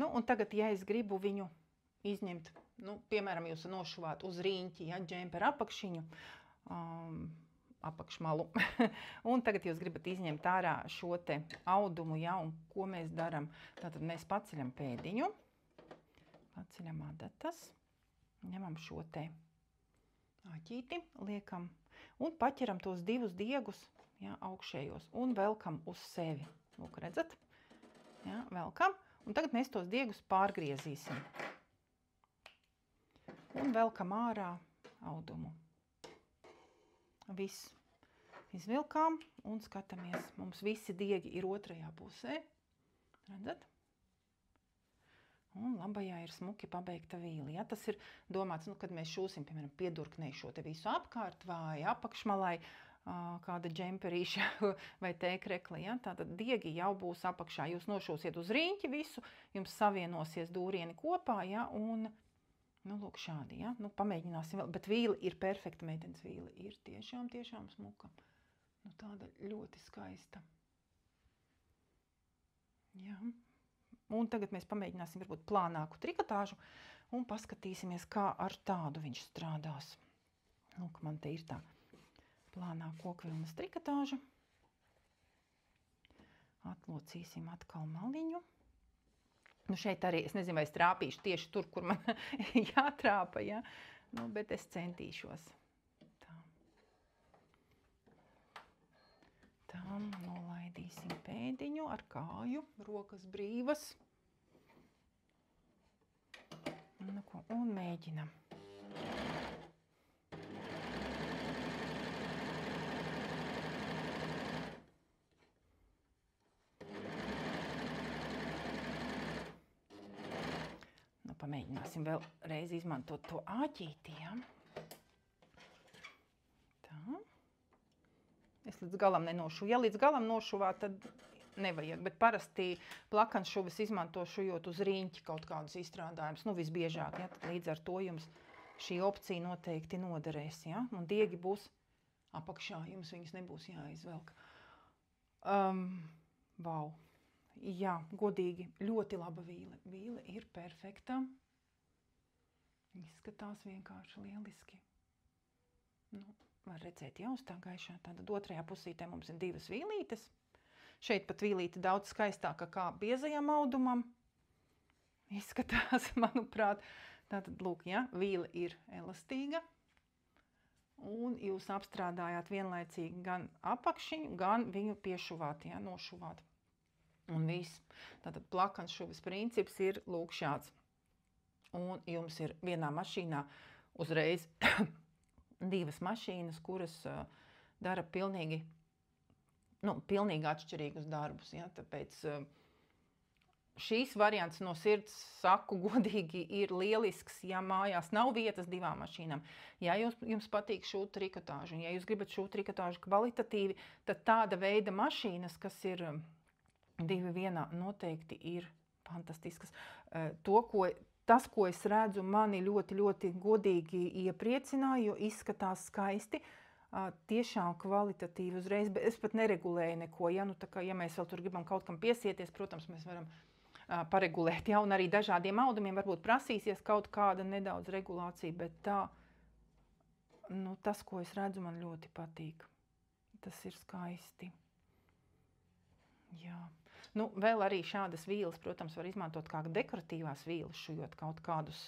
Speaker 1: Un tagad, ja es gribu viņu izņemt, piemēram, jūs nošuvāt uz rīņķi, ja, džemperu apakšiņu, apakšmalu, un tagad jūs gribat izņemt ārā šo te audumu, ja, un ko mēs daram? Tātad mēs paceļam pēdiņu, paceļam adatas, ņemam šo te āķīti, liekam un paķeram tos divus diegus, ja, augšējos un velkam uz sevi. Lūk, redzat? Ja, velkam. Un tagad mēs tos diegus pārgriezīsim. Un velkam ārā audumu. Viss izvilkām un skatāmies. Mums visi diegi ir otrajā pusē. Redzat? Un labajā ir smuki pabeigta vīle. Ja? Tas ir domāts, kad mēs šūsim, piemēram, piedurknei šo te visu apkārt vai apakšmalai, kāda džemperīša vai tēkrekla. Ja? Tātad diegi jau būs apakšā. Jūs nošūsiet uz rīņķi visu, jums savienosies dūrieni kopā, ja? Un, lūk, šādi, ja? Pamēģināsim vēl. Bet vīle ir perfekta, meitenes vīle ir tiešām smuka. Tāda ļoti skaista. Jā. Un tagad mēs pamēģināsim varbūt plānāku trikotāžu un paskatīsimies, kā ar tādu viņš strādās. Lūk, man te ir tā plānā kokvilnas trikotāža. Atlocīsim atkal maliņu. Šeit arī, es nezinu, vai es trāpīšu tieši tur, kur man jātrāpa, ja? Bet es centīšos. Tā, nolaidīsim pēdiņu ar kāju, rokas brīvas. Un mēģinam. Pamēģināsim vēlreiz izmantot to āķīti, ja? Tā. Es līdz galam nenošu. Ja līdz galam nošuvā, tad nevajag, bet parasti plakanšuvis izmanto šujot uz rīņķi kaut kādus izstrādājumus, visbiežāk, ja? Tad līdz ar to jums šī opcija noteikti noderēs, ja? Un diegi būs apakšā, jums viņas nebūs jāizvelk. Vau! Jā, godīgi, ļoti laba vīle. Vīle ir perfekta. Izskatās vienkārši lieliski. Var redzēt jau uz tā gaišā. Tātad otrajā pusītē mums ir divas vīlītes. Šeit pat vīlīte daudz skaistāka kā biezajam audumam. Izskatās, manuprāt. Tātad, lūk, ja, vīle ir elastīga. Un jūs apstrādājāt vienlaicīgi gan apakšiņu, gan viņu piešuvāt, ja, nošuvāt. Un viss. Tātad plakanšuvis princips ir lūk šāds. Un jums ir vienā mašīnā uzreiz divas mašīnas, kuras dara pilnīgi atšķirīgus darbus. Ja? Tāpēc šīs variants no sirds saku godīgi ir lielisks, ja mājās nav vietas divām mašīnām. Ja jums patīk šūt trikotāžu, un ja jūs gribat šūt trikotāžu kvalitatīvi, tad tāda veida mašīnas, kas ir divi vienā, noteikti ir fantastiskas. To, ko tas, ko es redzu, mani ļoti, ļoti godīgi iepriecināja, jo izskatās skaisti. Tiešām kvalitatīvi uzreiz, bet es pat neregulēju neko. Ja, nu, tā kā, ja mēs vēl tur gribam kaut kam piesieties, protams, mēs varam paregulēt. Ja, un arī dažādiem audumiem varbūt prasīsies kaut kāda nedaudz regulācija, bet tā, nu, tas, ko es redzu, man ļoti patīk. Tas ir skaisti. Jā. Nu, vēl arī šādas vīles, protams, var izmantot kā dekoratīvās vīles, šujot kaut kādus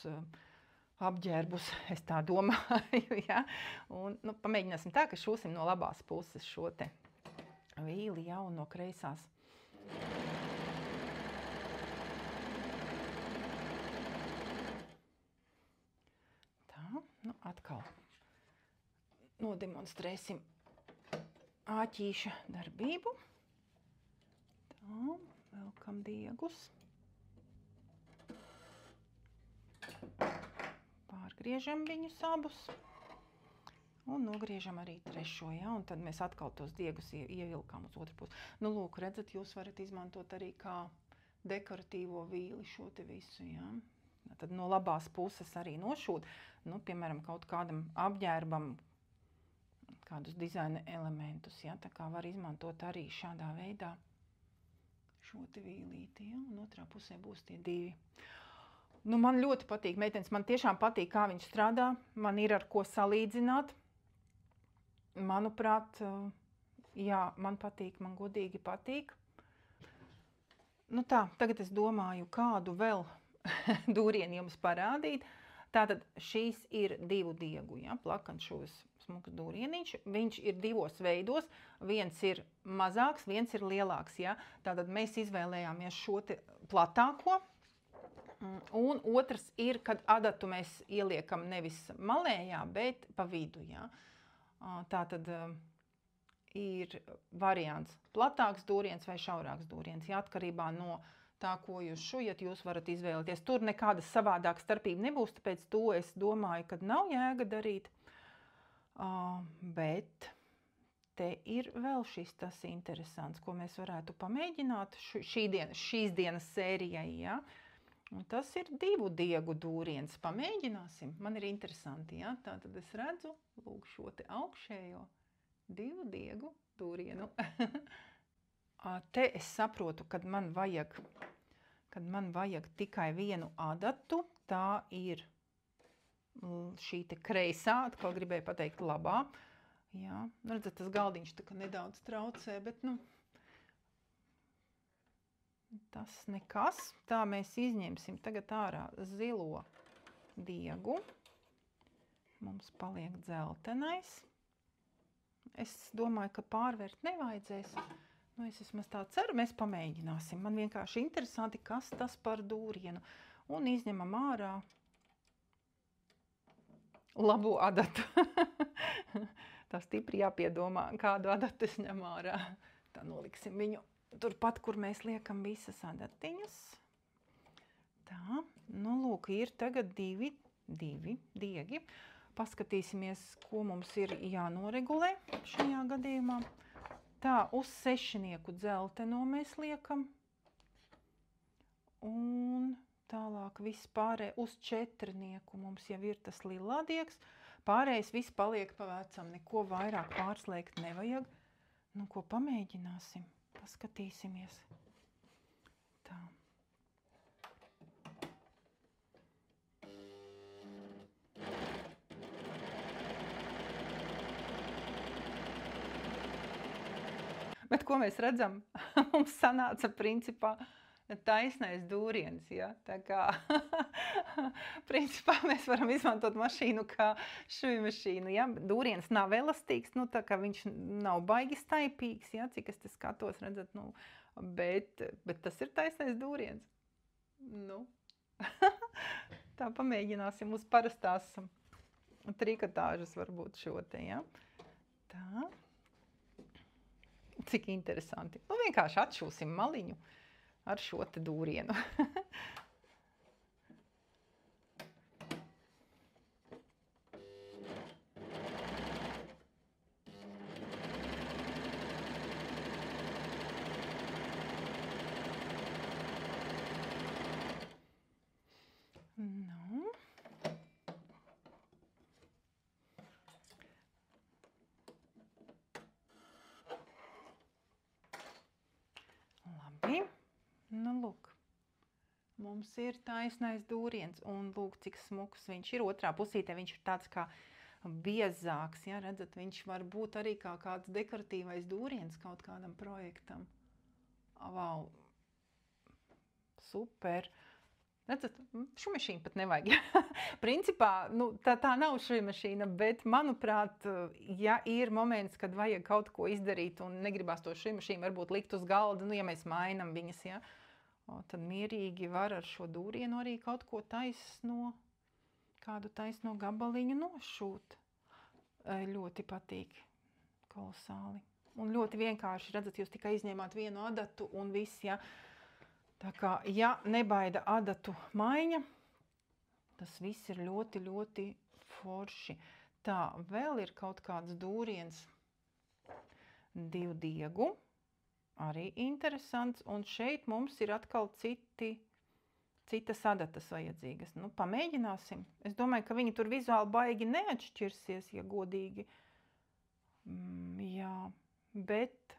Speaker 1: apģērbus, es tā domāju, ja. Un, nu, pamēģināsim tā, ka šūsim no labās puses šo te vīli, ja, un no kreisās. Tā, nu, atkal nodemonstrēsim āķīša darbību. Tā, velkam diegus. Pārgriežam viņus abus. Un nogriežam arī trešo, ja, un tad mēs atkal tos diegus ievilkām uz otru pusi. Nu, lūk, redzat, jūs varat izmantot arī kā dekoratīvo vīli šo te visu, ja. Tad no labās puses arī nošūt, nu, piemēram, kaut kādam apģērbam, kādus dizaina elementus, ja, tā kā var izmantot arī šādā veidā šo te vīlīti, ja, un otrā pusē būs tie divi. Nu, man ļoti patīk, meitenes, man tiešām patīk, kā viņš strādā, man ir ar ko salīdzināt. Manuprāt, jā, man patīk, man godīgi patīk. Nu tā, tagad es domāju, kādu vēl dūrienu jums parādīt. Tātad šīs ir 2 diegu, ja, plakanšūs smuks dūrieniņš. Viņš ir 2 veidos. Viens ir mazāks, viens ir lielāks, ja. Tātad mēs izvēlējāmies šo te platāko. Un otrs ir, kad adatu mēs ieliekam nevis malējā, bet pa vidu, ja. Tātad ir variants platāks dūriens vai šaurāks dūriens, ja, atkarībā no tā, ko jūs šujat, jūs varat izvēlēties. Tur nekāda savādāka starpība nebūs, tāpēc to es domāju, ka nav jēga darīt. Bet te ir vēl šis tas interesants, ko mēs varētu pamēģināt šīs dienas sērijai, ja? Un tas ir 2 diegu dūriens. Pamēģināsim. Man ir interesanti, ja? Tātad es redzu, lūk, šo te augšējo 2 diegu dūrienu. Te es saprotu, kad man vajag tikai vienu adatu, tā ir šī te kreisā, atkal gribēju pateikt labā. Jā, redzat, tas galdiņš tā kā nedaudz traucē, bet, nu, tas nekas. Tā mēs izņemsim tagad ārā zilo diegu. Mums paliek dzeltenais. Es domāju, ka pārvērt nevajadzēs. Nu, es vismaz tā ceru, mēs pamēģināsim. Man vienkārši interesanti, kas tas par dūrienu. Un izņemam ārā labo adatu. Tā stipri jāpiedomā, kādu adatu es ņem ārā. Tā noliksim viņu turpat, kur mēs liekam visas adatiņas. Tā, nu lūk, ir tagad divi diegi. Paskatīsimies, ko mums ir jānoregulē šajā gadījumā. Tā, uz 6 dzelteno mēs liekam. Un tālāk viss pārējais uz 4 mums jau ir tas lilā diegs. Pārējais viss paliek pa vecam, neko vairāk pārslēgt nevajag. Nu, ko pamēģināsim, paskatīsimies. Tā. Bet ko mēs redzam? Mums sanāca principā taisnais dūriens, ja? Tā kā, principā mēs varam izmantot mašīnu kā šujmašīnu, ja? Dūriens nav elastīgs, nu tā kā viņš nav baigi staipīgs, ja? Cik es te skatos, redzat, nu, bet tas ir taisnais dūriens. Nu, tā pamēģināsim uz parastās trikotāžas varbūt šo te, ja? Tā. Cik interesanti. Nu, vienkārši atšūsim maliņu ar šo te dūrienu. mums ir taisnais dūriens, un lūk, cik smuks viņš ir. Otrā pusītē viņš ir tāds kā biezāks, ja, redzat, viņš var būt arī kā kāds dekoratīvais dūriens kaut kādam projektam. Vau, super! Redzat, šumašīnu pat nevajag. Principā, tā nav šumašīna, bet, manuprāt, ja ir moments, kad vajag kaut ko izdarīt un negribās to šumašīnu varbūt likt uz galda, ja mēs mainam viņas, ja, tad mierīgi var ar šo dūrienu arī kaut ko kādu taisno gabaliņu nošūt. Ļoti patīk. Kolosāli. Un ļoti vienkārši, redzat, jūs tikai izņēmāt vienu adatu un viss, ja. Tā kā, ja nebaida adatu maiņa, tas viss ir ļoti, ļoti forši. Tā, vēl ir kaut kāds dūriens divdiegu, arī interesants, un šeit mums ir atkal citas adatas vajadzīgas. Pamēģināsim. Es domāju, ka viņi tur vizuāli baigi neatšķirsies, ja godīgi. Jā, bet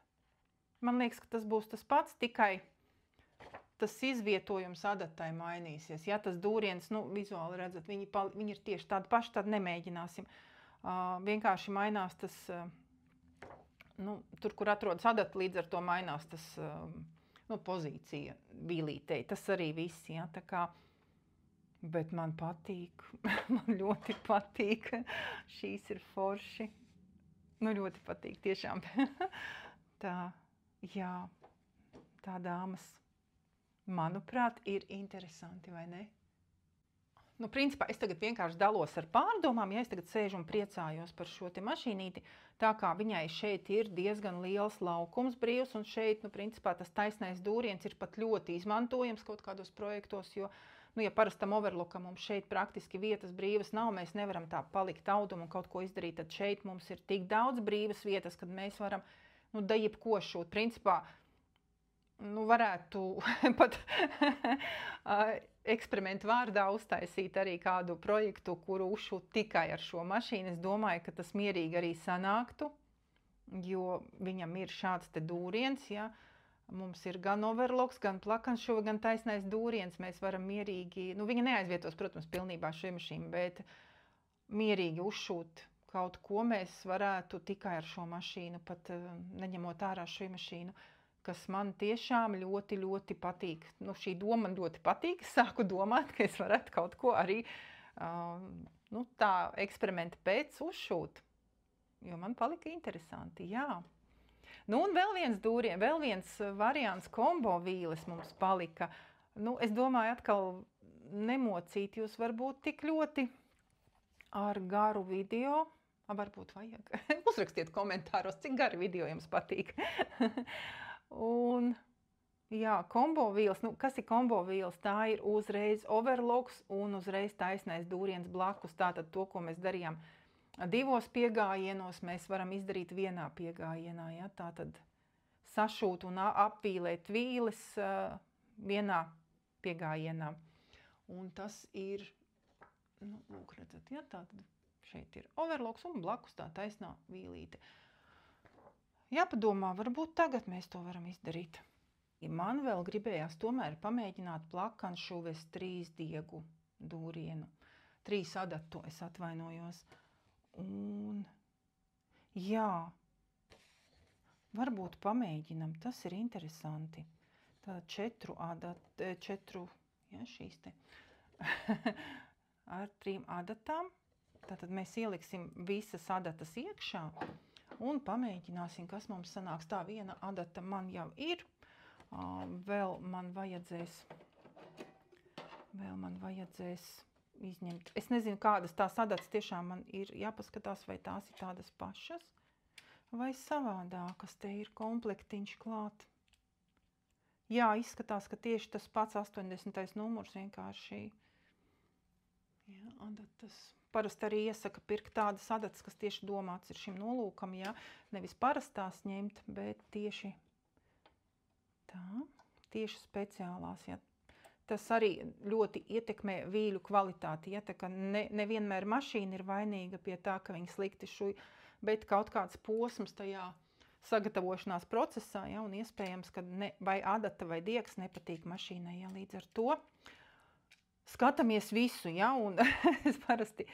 Speaker 1: man liekas, ka tas būs tas pats, tikai tas izvietojums adatai mainīsies. Ja tas dūriens, vizuāli redzat, viņi ir tieši tādi paši, tad nemēģināsim. Vienkārši mainās tas, tur, kur atrodas adata, līdz ar to mainās tas pozīcija vīlītei. Tas arī viss, ja, tā kā, bet man patīk, man ļoti patīk. Šīs ir forši. Ļoti patīk, tiešām. Tā, jā, tā dāmas. Manuprāt, ir interesanti, vai ne? Principā, es tagad vienkārši dalos ar pārdomām, ja es tagad sēžu un priecājos par šo te mašīnīti, tā kā viņai šeit ir diezgan liels laukums brīvs, un šeit, principā, tas taisnais dūriens ir pat ļoti izmantojams kaut kādos projektos, jo, ja parastam overlockam mums šeit praktiski vietas brīvas nav, mēs nevaram tā palikt audumu un kaut ko izdarīt, tad šeit mums ir tik daudz brīvas vietas, kad mēs varam, da jebko šūt. Principā, varētu pat eksperimentu vārdā uztaisīt arī kādu projektu, kuru uzšūt tikai ar šo mašīnu. Es domāju, ka tas mierīgi arī sanāktu, jo viņam ir šāds te dūriens, ja. Mums ir gan overlocks, gan plakanšuva, gan taisnais dūriens. Mēs varam mierīgi, viņa neaizvietos, protams, pilnībā šo mašīnu, bet mierīgi uzšūt kaut ko mēs varētu tikai ar šo mašīnu, pat neņemot ārā šo mašīnu, kas man tiešām ļoti, ļoti patīk. Šī doma man ļoti patīk. Es sāku domāt, ka es varētu kaut ko arī tā eksperimenta pēc uzšūt, jo man palika interesanti, jā. Un vēl viens variants kombo vīles mums palika. Es domāju, atkal nemocīt jūs varbūt tik ļoti ar garu video. Varbūt vajag. Uzrakstiet komentāros, cik gari video jums patīk. Un, jā, kombo vīles. Kas ir kombo vīles? Tā ir uzreiz overlocks un uzreiz taisnais dūriens blakus. Tātad to, ko mēs darījām 2 piegājienos, mēs varam izdarīt 1 piegājienā. Ja? Tātad sašūt un apvīlēt vīles 1 piegājienā. Un tas ir, lūk, redzat, ja? Tātad šeit ir overlocks un blakus tā taisnā vīlīte. Jāpadomā, varbūt tagad mēs to varam izdarīt. Man vēl gribējās tomēr pamēģināt plakanšuves 3 diegu dūrienu. 3 adatu, es atvainojos. Un, jā, varbūt pamēģinam, tas ir interesanti. Tātad 4 adatu, 4, ja, šīs te, ar 3 adatām. Tātad mēs ieliksim visas adatas iekšā un pamēģināsim, kas mums sanāks. Tā 1 adata man jau ir. Vēl man vajadzēs izņemt. Es nezinu, kādas tās adatas tiešām man ir jāpaskatās, vai tās ir tādas pašas, vai savādākas. Te ir komplektiņš klāt. Jā, izskatās, ka tieši tas pats 80. numurs vienkārši. Jā, adatas. Parasti arī iesaka pirkt tādas adatas, kas tieši domāts ir šim nolūkam, ja nevis parastās ņemt, bet tieši tā, tieši speciālās, ja. Tas arī ļoti ietekmē vīļu kvalitāti, ja, tā ka nevienmēr mašīna ir vainīga pie tā, ka viņi slikti šuj, bet kaut kāds posms tajā sagatavošanās procesā, ja, un iespējams, ka vai adata vai diegs nepatīk mašīnai, ja, līdz ar to skatāmies visu, ja, un es parasti,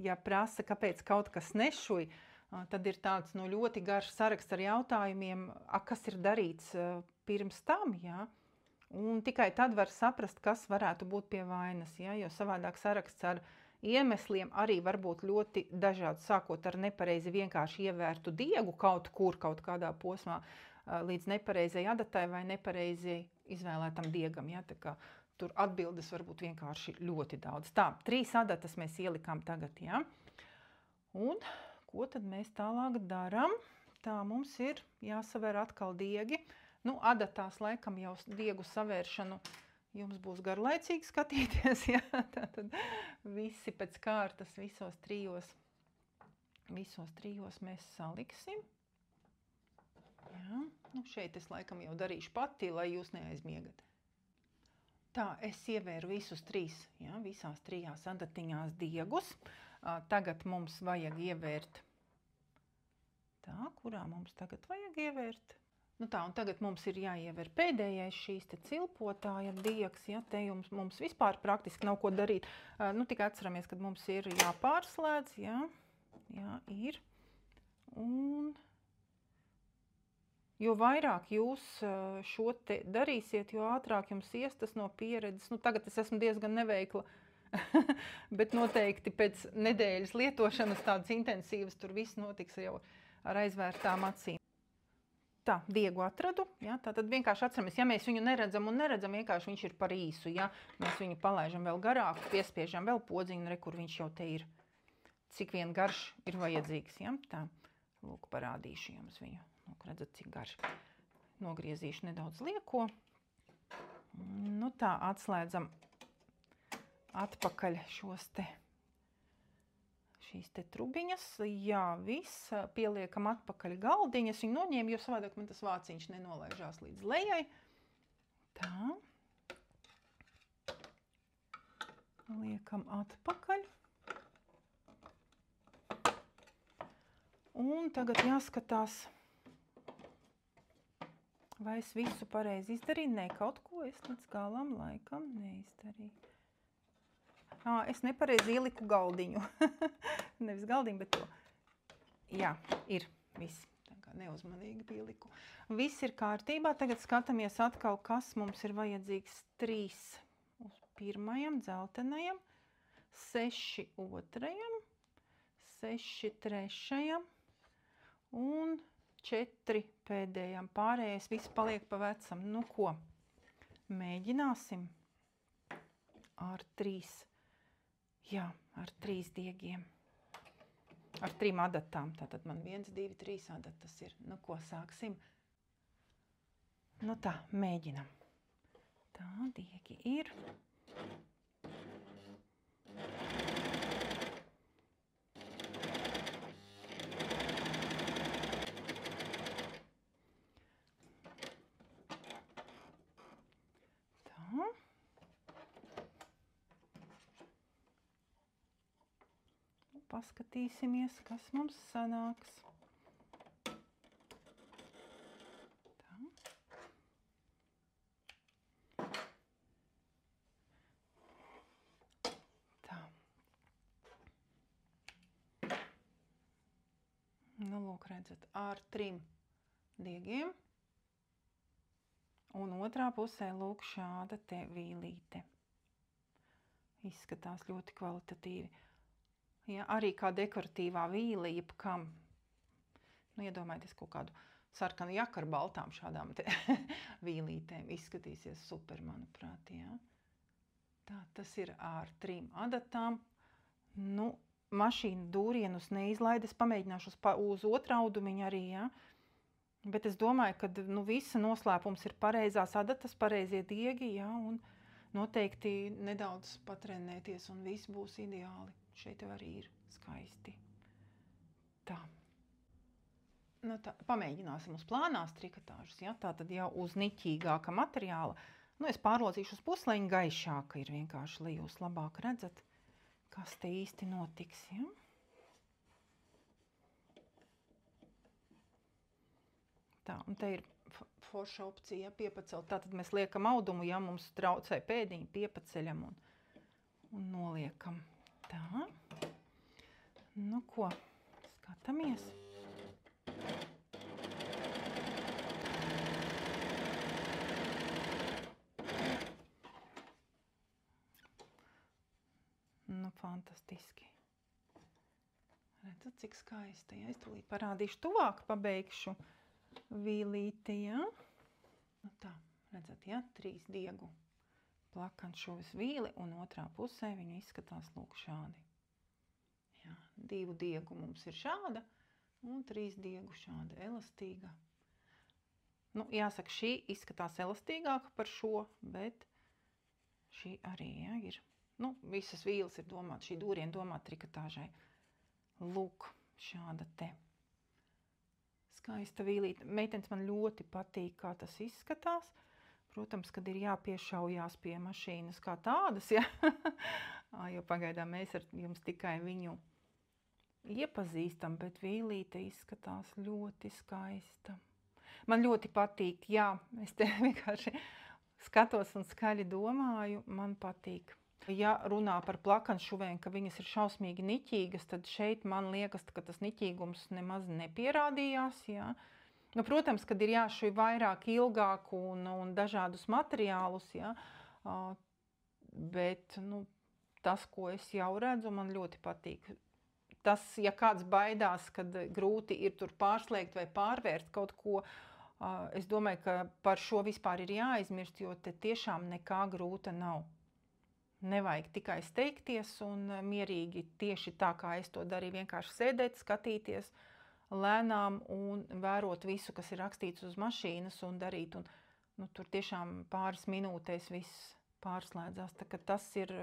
Speaker 1: ja prasa, kāpēc kaut kas nešuj, tad ir tāds ļoti garš saraksts ar jautājumiem, kas ir darīts pirms tam, ja, un tikai tad var saprast, kas varētu būt pie vainas, ja, jo savādāk saraksts ar iemesliem arī var būt ļoti dažāds, sākot ar nepareizi vienkārši ievērtu diegu kaut kur, kaut kādā posmā, līdz nepareizai adatai vai nepareizi izvēlētam diegam, ja, tā kā tur atbildes var būt vienkārši ļoti daudz. Tā, 3 adatas mēs ielikām tagad, ja. Un ko tad mēs tālāk daram? Tā, mums ir jāsavēr atkal diegi. Nu, adatās laikam jau diegu savēršanu jums būs garlaicīgi skatīties, ja. Tātad visi pēc kārtas, visos trijos mēs saliksim. Jā, nu šeit es laikam jau darīšu pati, lai jūs neaizmiegat. Tā, es ievēru visus 3, ja, visās 3 adatiņās diegus. Tagad mums vajag ievērt. Tā, kurā mums tagad vajag ievērt? Nu tā, un tagad mums ir jāievēr pēdējais šīs te cilpotāja diegs, ja, te mums vispār praktiski nav ko darīt. Nu tikai atceramies, kad mums ir jāpārslēdz, ja, ir. Un jo vairāk jūs šo te darīsiet, jo ātrāk jums ies tas no pieredzes. Nu, tagad es esmu diezgan neveikla, bet noteikti pēc nedēļas lietošanas tādas intensīvas tur viss notiks jau ar aizvērtām acīm. Tā, diegu atradu, ja, tātad vienkārši atceramies, ja mēs viņu neredzam, vienkārši viņš ir par īsu, ja, mēs viņu palaižam vēl garāk, piespiežam vēl podziņu, re, kur viņš jau te ir, cik vien garš ir vajadzīgs, ja, tā, lūk, parādīšu jums viņu. Lūk, redzat, cik garš. Nogriezīšu nedaudz lieko. Nu tā, atslēdzam atpakaļ šīs te trubiņas. Jā, viss. Pieliekam atpakaļ galdiņas. Viņu noņēmu, jo savādāk man tas vāciņš nenolaižās līdz lejai. Tā. Liekam atpakaļ. Un tagad jāskatās, vai es visu pareizi izdarīju? Nē, kaut ko es līdz galam laikam neizdarīju. Es nepareizi ieliku galdiņu. Nevis galdiņu, bet to. Jā, ir viss. Tā kā neuzmanīgi pieliku. Viss ir kārtībā. Tagad skatāmies atkal, kas mums ir vajadzīgs. 3 uz pirmajam, dzeltenajam, 6 otrajam, 6 trešajam un 4 pēdējām. Pārējais viss paliek pa vecam. Nu ko, mēģināsim ar 3, jā, ar 3 diegiem. Ar 3 adatām. Tātad man 1, 2, 3 adatas ir. Nu ko, sāksim? Nu tā, mēģinam. Tā, diegi ir. Paskatīsimies, kas mums sanāks. Tā. Tā. Nu, lūk, redzat, ar 3 diegiem. Un otrā pusē, lūk, šāda te vīlīte. Izskatās ļoti kvalitatīvi. Ja, arī kā dekoratīvā vīle, jebkam, nu, iedomājieties kaut kādu sarkanu jaku ar baltām šādām te vīlītēm. Izskatīsies super, manuprāt, ja. Tā, tas ir ar 3 adatām. Nu, mašīnu dūrienus neizlaid, es pamēģināšu uz otrā audumiņa arī, ja. Bet es domāju, ka nu, visa noslēpums ir pareizās adatas, pareizie diegi, ja, un noteikti nedaudz patrenēties, un viss būs ideāli. Šeit arī ir skaisti. Tā. Nu, tā. Pamēģināsim uz plānās trikotāžas, ja? Tātad jau uz niķīgāka materiāla. Nu, es pārlodzīšu uz pusleņu gaišāka ir vienkārši, lai jūs labāk redzat, kas te īsti notiks, ja? Tā, un te ir forša opcija, ja, piepacelt. Tātad mēs liekam audumu, ja mums traucē pēdiņu, piepaceļam un noliekam. Tā. Nu ko, skatāmies. Nu, fantastiski. Redzat, cik skaisti, ja? Es tūlīt parādīšu tuvāk, pabeigšu vīlīti, ja? Nu tā, redzat, ja? 3 diegu plakanšuves vīli un otrā pusē viņa izskatās lūk šādi. Jā, 2 diegu mums ir šāda un 3 diegu šāda elastīga. Nu, jāsaka, šī izskatās elastīgāka par šo, bet šī arī, ja, ir. Nu, visas vīles ir domāta, šī dūriena domāta trikotāžai. Lūk, šāda te skaista vīlīte. Meitenes man ļoti patīk, kā tas izskatās. Protams, kad ir jāpiešaujās pie mašīnas kā tādas, ja? Jo pagaidām mēs ar jums tikai viņu iepazīstam, bet vīlīte izskatās ļoti skaista. Man ļoti patīk, jā, es te vienkārši skatos un skaļi domāju, man patīk. Ja runā par plakanšuvēm, ka viņas ir šausmīgi niķīgas, tad šeit man liekas, ka tas niķīgums nemaz nepierādījās. Ja? Nu, protams, kad ir jāšuj vairāk, ilgāk un dažādus materiālus, ja? Bet nu, tas, ko es jau redzu, man ļoti patīk. Tas, ja kāds baidās, kad grūti ir tur pārslēgt vai pārvērst kaut ko, es domāju, ka par šo vispār ir jāaizmirst, jo te tiešām nekā grūta nav. Nevajag tikai steigties un mierīgi tieši tā, kā es to darīju, vienkārši sēdēt, skatīties lēnām un vērot visu, kas ir rakstīts uz mašīnas un darīt. Un, nu, tur tiešām pāris minūtēs viss pārslēdzās. Tā, ka tas ir,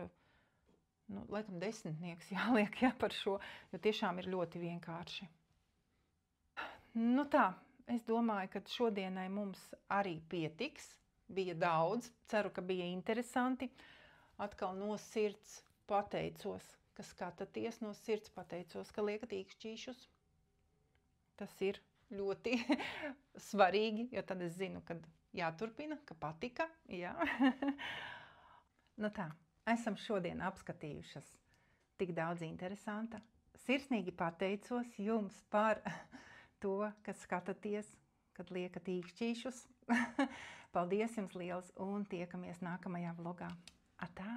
Speaker 1: nu, laikam 10 jāliek, ja, par šo, jo tiešām ir ļoti vienkārši. Nu tā, es domāju, ka šodienai mums arī pietiks. Bija daudz, ceru, ka bija interesanti. Atkal no sirds pateicos, ka skatāties, no sirds pateicos, ka liekat īkšķīšus. Tas ir ļoti svarīgi, jo tad es zinu, ka jāturpina, ka patika. Jā. Nu tā, esam šodien apskatījušas tik daudz interesanta. Sirsnīgi pateicos jums par to, ka skatāties, kad liekat īkšķīšus. Paldies jums liels un tiekamies nākamajā vlogā. Atā!